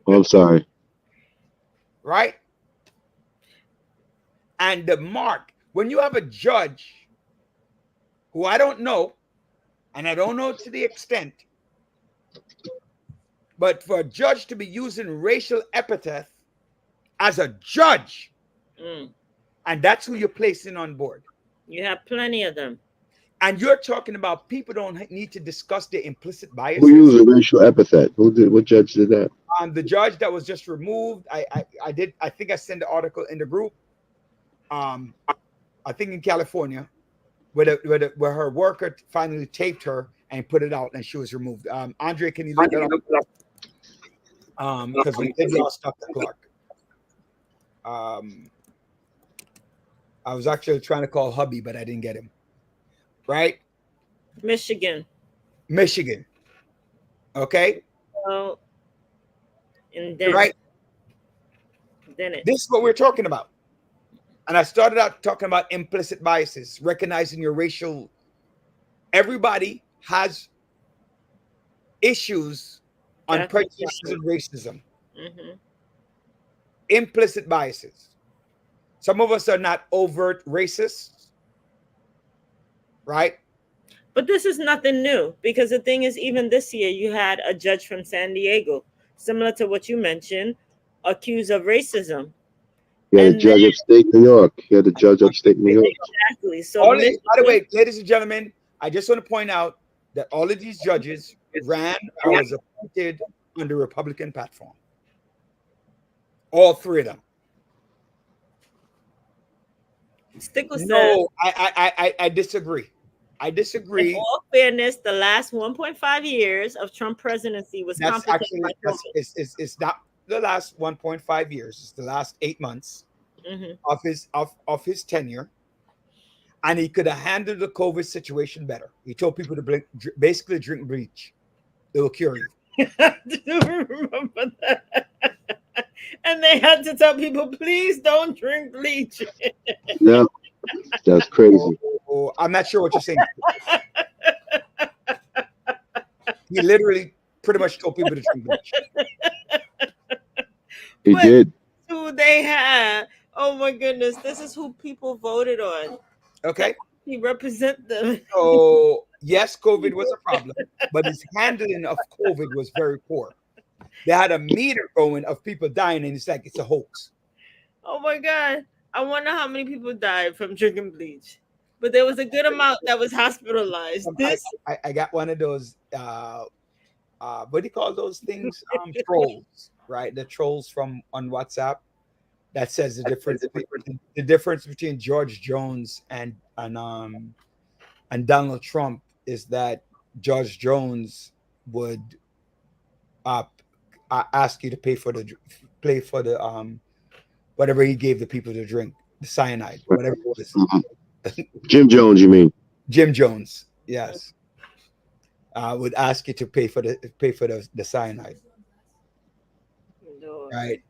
D: Oh, I'm sorry.
B: right? And the mark, when you have a judge who I don't know, and I don't know to the extent, but for a judge to be using racial epithet as a judge,
C: Mm.
B: and that's who you're placing on board.
C: You have plenty of them.
B: And you're talking about people don't need to discuss their implicit biases.
D: Who used a racial epithet? What judge did that?
B: The judge that was just removed. I think I sent the article in the group. I think in California, where her worker finally taped her and put it out, and she was removed. Andre, can you look that up? Because we did lost Dr. Clark. I was actually trying to call hubby, but I didn't get him. Right?
C: Michigan.
B: Okay.
C: So, and then
B: Right.
C: Then
B: This is what we're talking about. And I started out talking about implicit biases, recognizing your racial. Everybody has issues on
C: That's
B: prejudices and racism.
C: Mm-hmm.
B: Implicit biases. Some of us are not overt racists, right?
C: But this is nothing new, because the thing is, even this year, you had a judge from San Diego, similar to what you mentioned, accused of racism.
D: You had a
C: And
D: judge upstate New York. You had a judge upstate New York.
C: Exactly. So,
B: By the way, ladies and gentlemen, I just want to point out that all of these judges ran or was appointed under Republican platform. All 3 of them.
C: Stickles says,
B: No, I disagree. I disagree.
C: in all fairness, the last 1.5 years of Trump presidency was
B: That's
C: complicated
B: actually
C: by COVID.
B: it's not the last 1.5 years. It's the last 8 months
C: Mhm.
B: of his tenure, and he could have handled the COVID situation better. He told people to basically drink bleach; it will cure you.
C: I do remember that. And they had to tell people, please don't drink bleach.
D: Yeah, that's crazy.
B: Oh, I'm not sure what you're saying. He literally pretty much told people to drink bleach.
D: He
C: But
D: did.
C: who they had? Oh my goodness, this is who people voted on.
B: Okay.
C: He represent them.
B: So yes, COVID was a problem, but his handling of COVID was very poor. They had a meter going of people dying, and it's like it's a hoax.
C: Oh my God. I wonder how many people died from drinking bleach. But there was a good amount that was hospitalized.
B: I got one of those what do you call those things? Trolls, right? The trolls from on WhatsApp that says the difference between George Jones and Donald Trump is that George Jones would ask you to pay for the whatever he gave the people to drink, the cyanide, whatever it was.
D: Jim Jones, you mean?
B: Jim Jones, yes. Would ask you to pay for the cyanide.
C: No.
B: Right.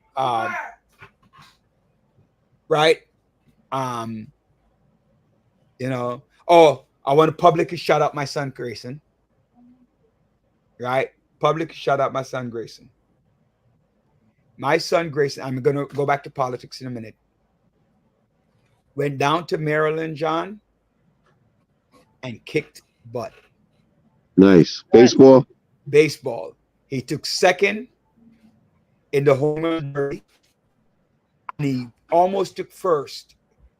B: Right. You know, I want to publicly shout out my son Grayson. Right? Publicly shout out my son Grayson. My son Grayson, I'm going to go back to politics in a minute. Went down to Maryland, John, and kicked butt.
D: Nice. Baseball?
B: Baseball. He took second in the home run derby. And he almost took first.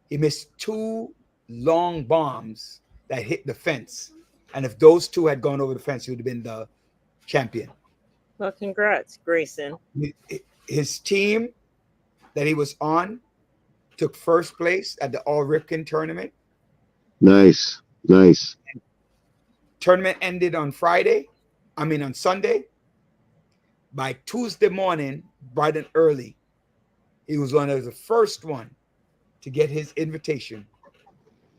B: He missed 2 long bombs that hit the fence. And if those 2 had gone over the fence, he would have been the champion.
C: Well, congrats, Grayson.
B: His team that he was on took first place at the All Ripken tournament.
D: Nice. Nice.
B: Tournament ended on Sunday. By Tuesday morning, bright and early, he was one of the first one to get his invitation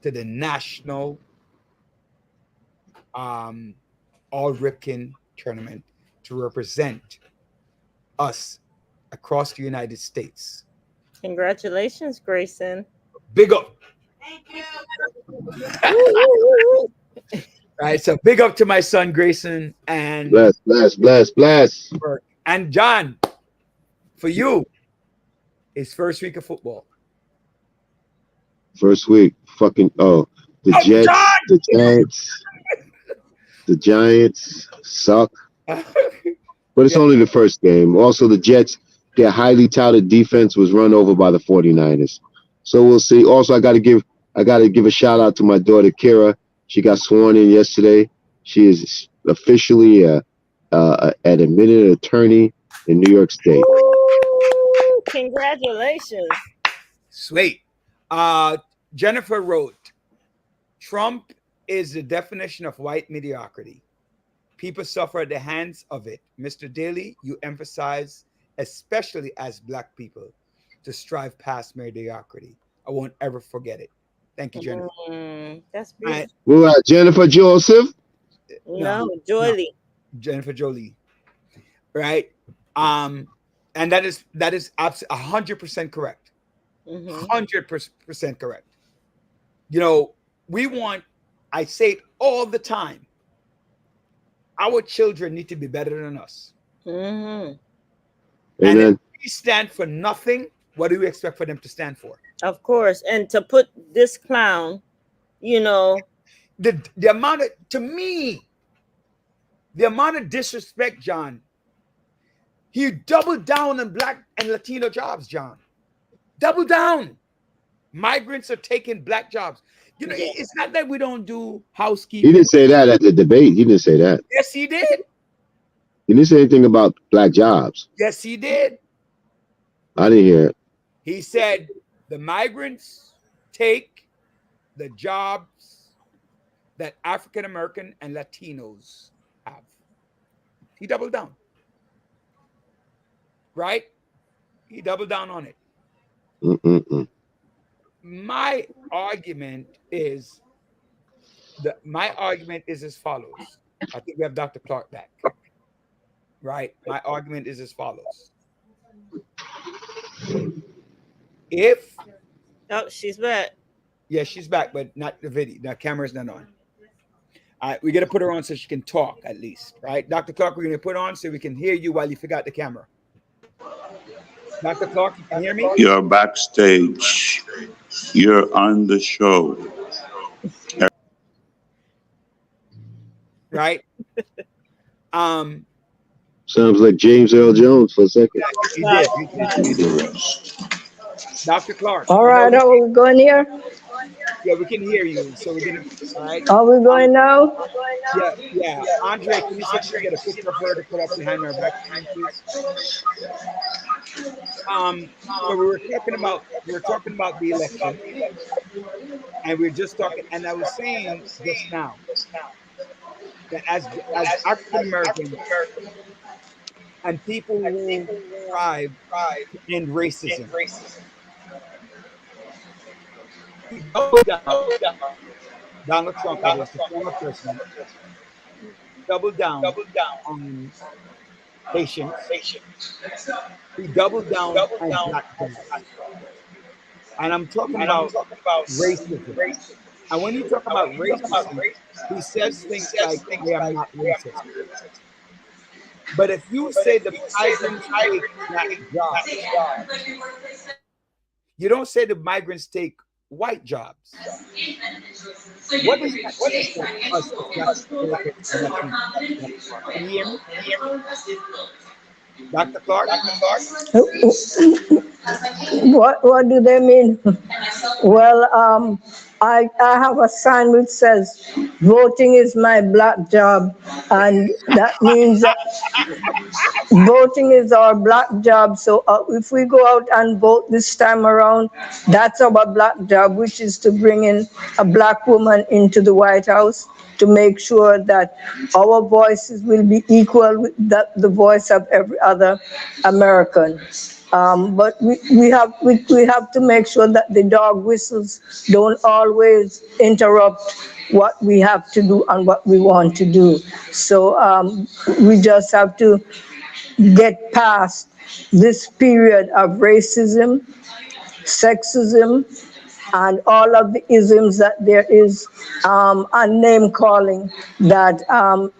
B: to the national All Ripken tournament to represent us across the United States.
C: Congratulations, Grayson.
B: Big up. All right, so big up to my son Grayson and
D: bless.
B: And John, for you, his first week of football.
D: First week, the Jets,
B: John!
D: the Giants. The Giants suck, but it's only the first game. Also, the Jets, their highly touted defense was run over by the 49ers. So we'll see. Also, I got to give a shout out to my daughter Kira. She got sworn in yesterday. She is officially an admitted attorney in New York State.
C: Ooh, congratulations.
B: Sweet. Jennifer wrote, Trump is the definition of white mediocrity. People suffer at the hands of it. Mr. Daly, you emphasize, especially as Black people, to strive past mediocrity. I won't ever forget it. Thank you, Jennifer.
C: That's beautiful.
D: Well, Jennifer Joseph?
C: No, Jolie.
B: Jennifer Jolie. Right? And that is 100% correct. 100% correct. You know, I say it all the time. Our children need to be better than us.
D: Amen.
B: And if we stand for nothing, what do we expect for them to stand for?
C: Of course. And to put this clown, the
B: amount of, to me, the amount of disrespect, John, he doubled down on Black and Latino jobs, John. Double down. Migrants are taking Black jobs. It's not that we don't do housekeeping.
D: He didn't say that at the debate. He didn't say that.
B: Yes, he did.
D: He didn't say anything about Black jobs.
B: Yes, he did.
D: I didn't hear it.
B: He said the migrants take the jobs that African American and Latinos have. He doubled down. Right? He doubled down on it. My argument is as follows. I think we have Dr. Clark back. Right? My argument is as follows. If
C: she's back.
B: Yeah, she's back, but not the video. The camera's not on. All right, we got to put her on so she can talk at least, right? Dr. Clark, we're going to put on so we can hear you while you forgot the camera. Dr. Clark, you can hear me?
H: You're backstage. You're on the show.
B: Right?
D: Sounds like James Earl Jones for a second.
B: He did. Dr. Clark.
G: All right, are we going here?
B: Yeah, we can hear you. So we're going to, all right?
G: Are we going now?
B: Yeah. Andre, can you see get a picture of her to put up behind our back, please? So we were talking about the election, and we were just talking, and I was saying just now that as African Americans and people who strive to end racism, Donald Trump, was the former president, doubled down on patience. He doubled down on Black people. And I'm talking about racism. And when you talk about racism, he says things like, I am not racist. But if you say the migrants take black jobs, you don't say the migrants take white jobs. What does that say to us if that's Can you hear me? Dr. Clark?
G: What do they mean? Well, I have a sign which says, voting is my black job. And that means that voting is our black job. So if we go out and vote this time around, that's our black job, which is to bring in a black woman into the White House to make sure that our voices will be equal with the voice of every other American. But we have to make sure that the dog whistles don't always interrupt what we have to do and what we want to do. So we just have to get past this period of racism, sexism, and all of the isms that there is, and name calling that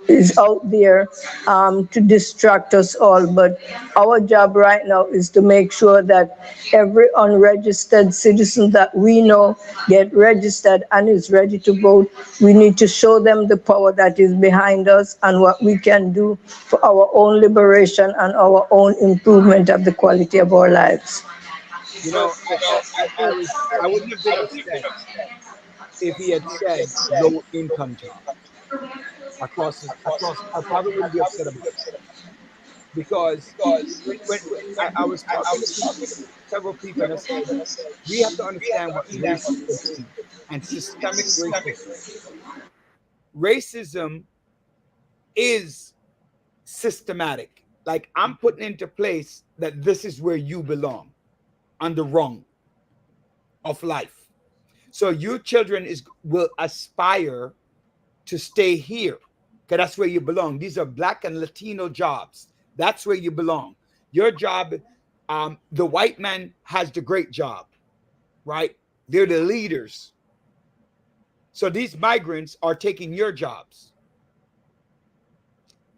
G: is out there to distract us all. But our job right now is to make sure that every unregistered citizen that we know get registered and is ready to vote. We need to show them the power that is behind us and what we can do for our own liberation and our own improvement of the quality of our lives.
B: You know, I wouldn't have been upset if he had said low income job across. I probably wouldn't be upset about it because when I was talking to several people and I said we have to understand what racism is and systemic racism. Racism is systematic. Like I'm putting into place that this is where you belong. On the rung of life. So your children will aspire to stay here because that's where you belong. These are Black and Latino jobs. That's where you belong. Your job, the white man has the great job, right? They're the leaders. So these migrants are taking your jobs,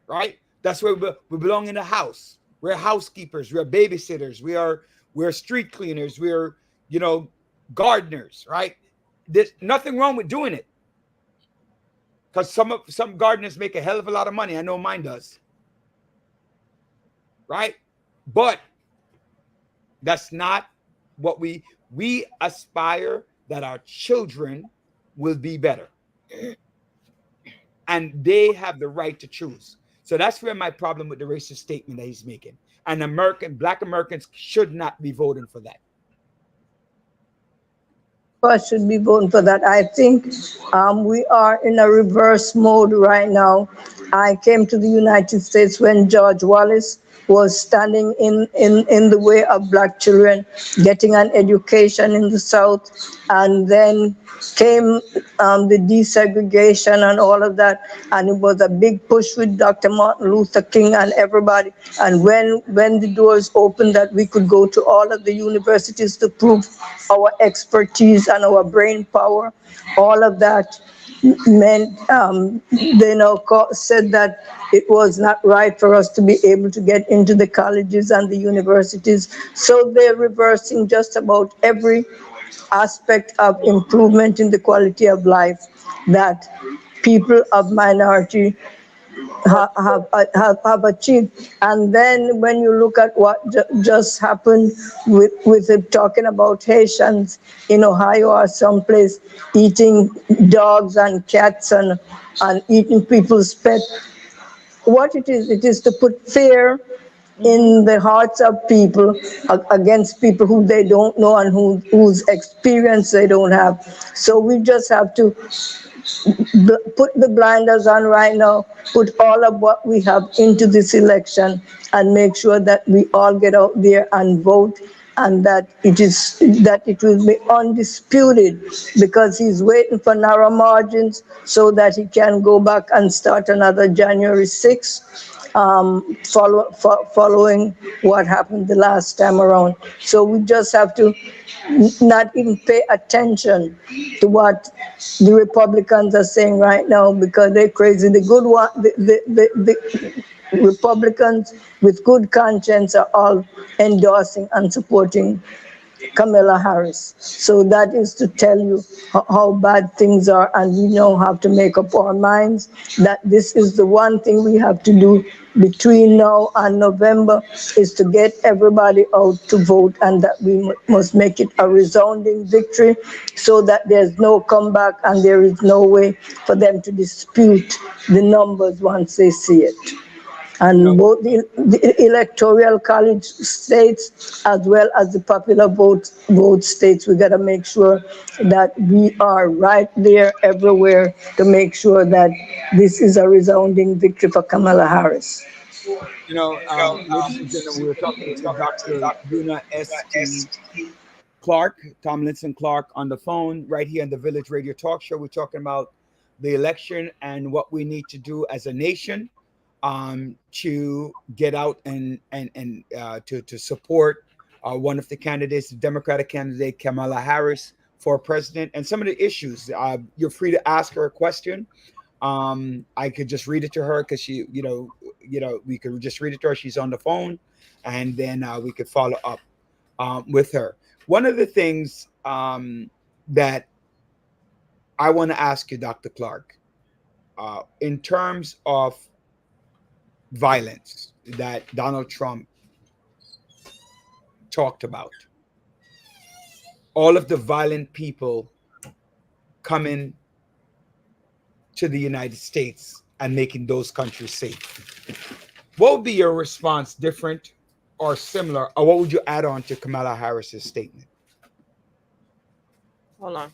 B: right? That's where we belong in the house. We're housekeepers. We're babysitters. We're street cleaners. We're, gardeners, right? There's nothing wrong with doing it. Because some gardeners make a hell of a lot of money. I know mine does. Right? But that's not what we aspire that our children will be better. And they have the right to choose. So that's where my problem with the racist statement that he's making. And Black Americans should not be voting for that.
G: I should be voting for that. I think we are in a reverse mode right now. I came to the United States when George Wallace was standing in the way of Black children getting an education in the South, and then came the desegregation and all of that, and it was a big push with Dr. Martin Luther King and everybody. And when the doors opened that we could go to all of the universities to prove our expertise and our brain power, all of that meant they said that it was not right for us to be able to get into the colleges and the universities. So they're reversing just about every aspect of improvement in the quality of life that people of minority have achieved. And then when you look at what just happened with it, talking about Haitians in Ohio or someplace eating dogs and cats and eating people's pets, what it is to put fear in the hearts of people against people who they don't know and whose experience they don't have. So we just have to put the blinders on right now, put all of what we have into this election, and make sure that we all get out there and vote, and that it will be undisputed, because he's waiting for narrow margins so that he can go back and start another January 6th. following what happened the last time around. So we just have to not even pay attention to what the Republicans are saying right now because they're crazy. The good one, the Republicans with good conscience are all endorsing and supporting Kamala Harris. So that is to tell you how bad things are, and we now have to make up our minds that this is the one thing we have to do between now and November is to get everybody out to vote, and that we must make it a resounding victory so that there's no comeback and there is no way for them to dispute the numbers once they see it. And both the electoral college states as well as the popular vote states, we got to make sure that we are right there everywhere to make sure that this is a resounding victory for Kamala Harris.
B: Ladies and gentlemen, we're talking to Dr. Una S.T. Clark, Tomlinson Clark, on the phone right here on the Village Radio Talk Show. We're talking about the election and what we need to do as a nation to get out and to support one of the candidates, the Democratic candidate Kamala Harris for president, and some of the issues. You're free to ask her a question. I could just read it to her because she, we could just read it to her. She's on the phone, and then we could follow up with her. One of the things that I want to ask you, Dr. Clark, in terms of violence that Donald Trump talked about, all of the violent people coming to the United States and making those countries safe. What would be your response, different or similar, or what would you add on to Kamala Harris's statement?
C: Hold on.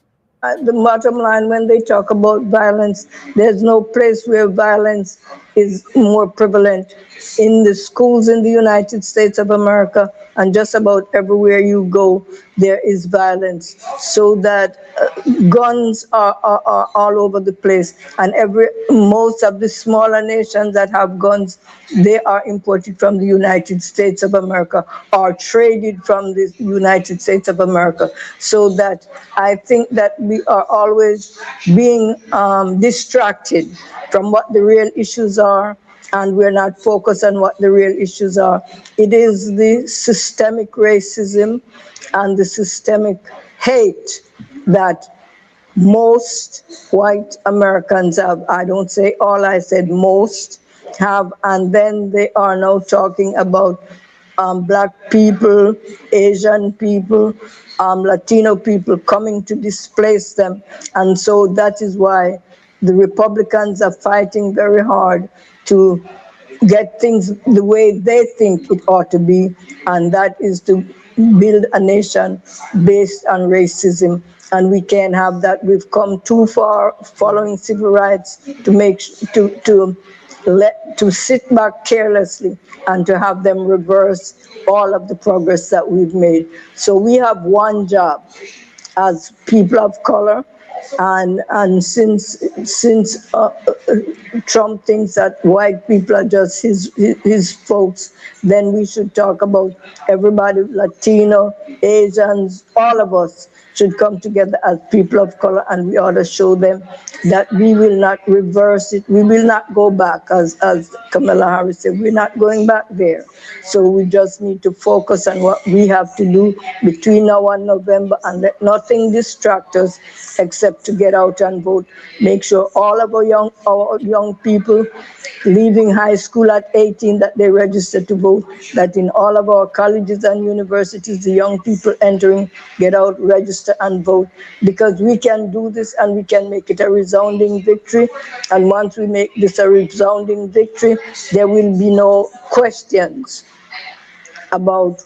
G: The bottom line, when they talk about violence, there's no place where violence is more prevalent. In the schools in the United States of America and just about everywhere you go, there is violence. So that guns are all over the place, and most of the smaller nations that have guns, they are imported from the United States of America or traded from the United States of America. So that I think that we are always being distracted from what the real issues are, and we're not focused on what the real issues are. It is the systemic racism and the systemic hate that most white Americans have. I don't say all, I said most have, and then they are now talking about Black people, Asian people, Latino people coming to displace them. And so that is why the Republicans are fighting very hard to get things the way they think it ought to be, and that is to build a nation based on racism. And we can't have that. We've come too far following civil rights to sit back carelessly and to have them reverse all of the progress that we've made. So we have one job as people of color, and since Trump thinks that white people are just his folks, then we should talk about everybody, Latino, Asians, all of us should come together as people of color, and we ought to show them that we will not reverse it. We will not go back, as Kamala Harris said, we're not going back there. So we just need to focus on what we have to do between now and November, and let nothing distract us except to get out and vote. Make sure all of our young people leaving high school at 18, that they register to vote, that in all of our colleges and universities, the young people entering, get out, register and vote, because we can do this and we can make it a resounding victory. And once we make this a resounding victory, there will be no questions about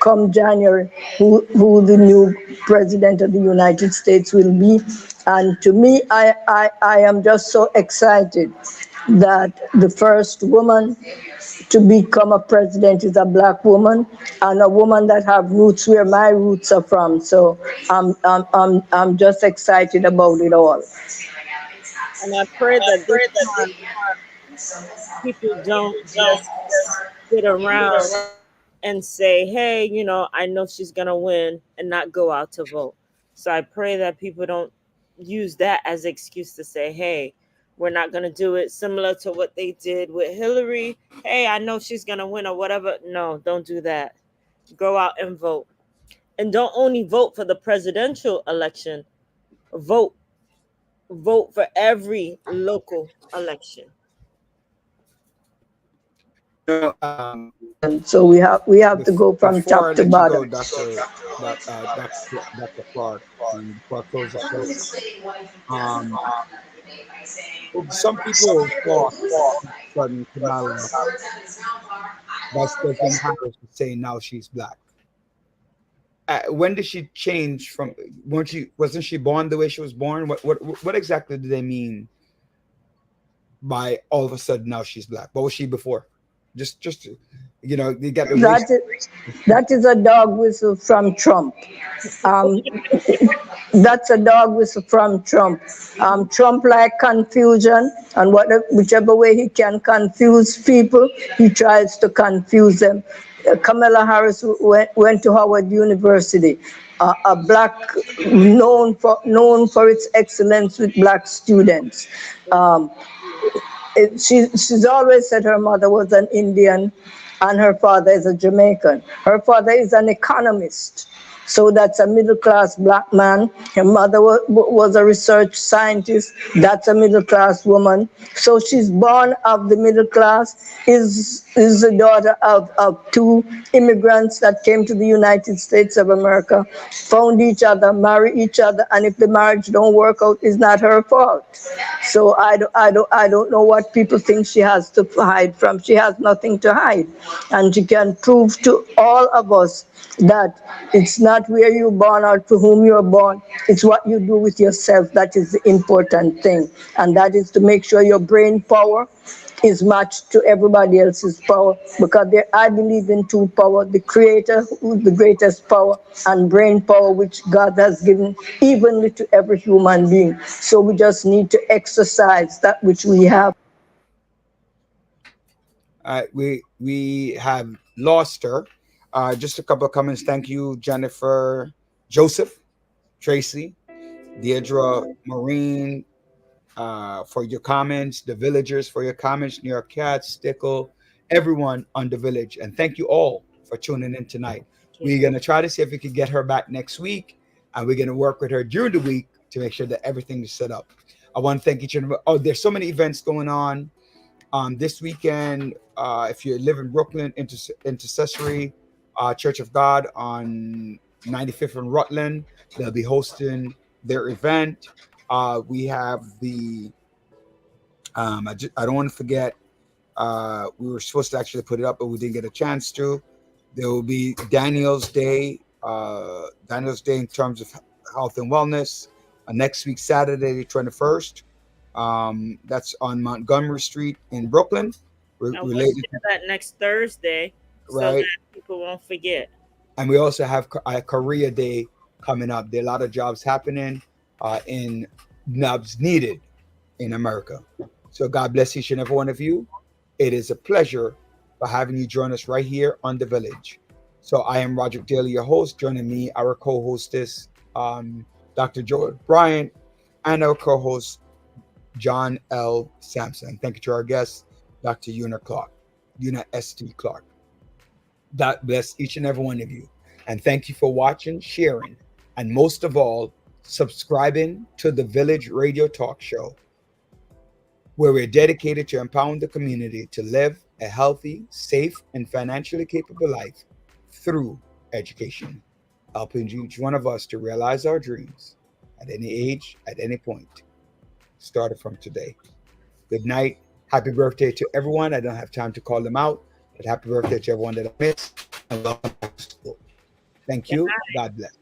G: come January who the new president of the United States will be. And to me, I am just so excited that the first woman to become a president is a Black woman, and a woman that have roots where my roots are from. So I'm just excited about it all.
C: And I pray that this time people don't just sit around and say, hey, I know she's going to win and not go out to vote. So I pray that people don't use that as excuse to say, hey, we're not going to do it, similar to what they did with Hillary. Hey, I know she's going to win or whatever. No, don't do that. Go out and vote. And don't only vote for the presidential election, vote for every local election.
G: So we have to go from
B: Before I
G: top to
B: let you go,
G: bottom.
B: Dr. Clark, before I close the show, some people thought sudden Kamala, Vice President Harris, was saying now she's black. When did she change from? Wasn't she born the way she was born? What exactly do they mean by all of a sudden now she's black? What was she before? Just you got the
G: that is a dog whistle from Trump. That's a dog whistle from Trump. Trump like confusion, and whichever way he can confuse people, he tries to confuse them. Kamala Harris went to Howard University, a black known for its excellence with black students. She's always said her mother was an Indian and her father is a Jamaican. Her father is an economist. So that's a middle-class black man. Her mother was a research scientist. That's a middle-class woman. So she's born of the middle class, is the daughter of two immigrants that came to the United States of America, found each other, marry each other, and if the marriage don't work out, it's not her fault. So I don't know what people think she has to hide from. She has nothing to hide. And she can prove to all of us that it's not where you're born or to whom you're born. It's what you do with yourself that is the important thing. And that is to make sure your brain power is matched to everybody else's power. Because I believe in two power, the creator, who's the greatest power, and brain power, which God has given evenly to every human being. So we just need to exercise that which we have.
B: We have lost her. Just a couple of comments. Thank you, Jennifer, Joseph, Tracy, Deidre, Maureen, for your comments, the villagers for your comments, New York Cats, Stickle, everyone on the village. And thank you all for tuning in tonight. We're going to try to see if we can get her back next week, and we're going to work with her during the week to make sure that everything is set up. I want to thank each and every. There's so many events going on this weekend. If you live in Brooklyn, Intercessory Church of God on 95th and Rutland, they'll be hosting their event. We have the I don't want to forget, we were supposed to actually put it up, but we didn't get a chance to. There will be Daniel's Day in terms of health and wellness, next week, Saturday, the 21st. That's on Montgomery Street in Brooklyn.
C: Related to that next Thursday, right? So that people won't forget.
B: And we also have a Korea Day coming up. There are a lot of jobs happening in jobs needed in America. So God bless each and every one of you. It is a pleasure for having you join us right here on The Village. So I am Roderick Daly, your host. Joining me, our co-hostess, Dr. Joel Bryant, and our co-host, John L. Sampson. Thank you to our guest, Dr. Una S.T. Clark. God bless each and every one of you. And thank you for watching, sharing, and most of all, subscribing to the Village Radio Talk Show, where we're dedicated to empowering the community to live a healthy, safe, and financially capable life through education, helping each one of us to realize our dreams at any age, at any point, started from today. Good night. Happy birthday to everyone. I don't have time to call them out, but happy birthday to everyone that I missed. And welcome back to school. Thank you. God bless.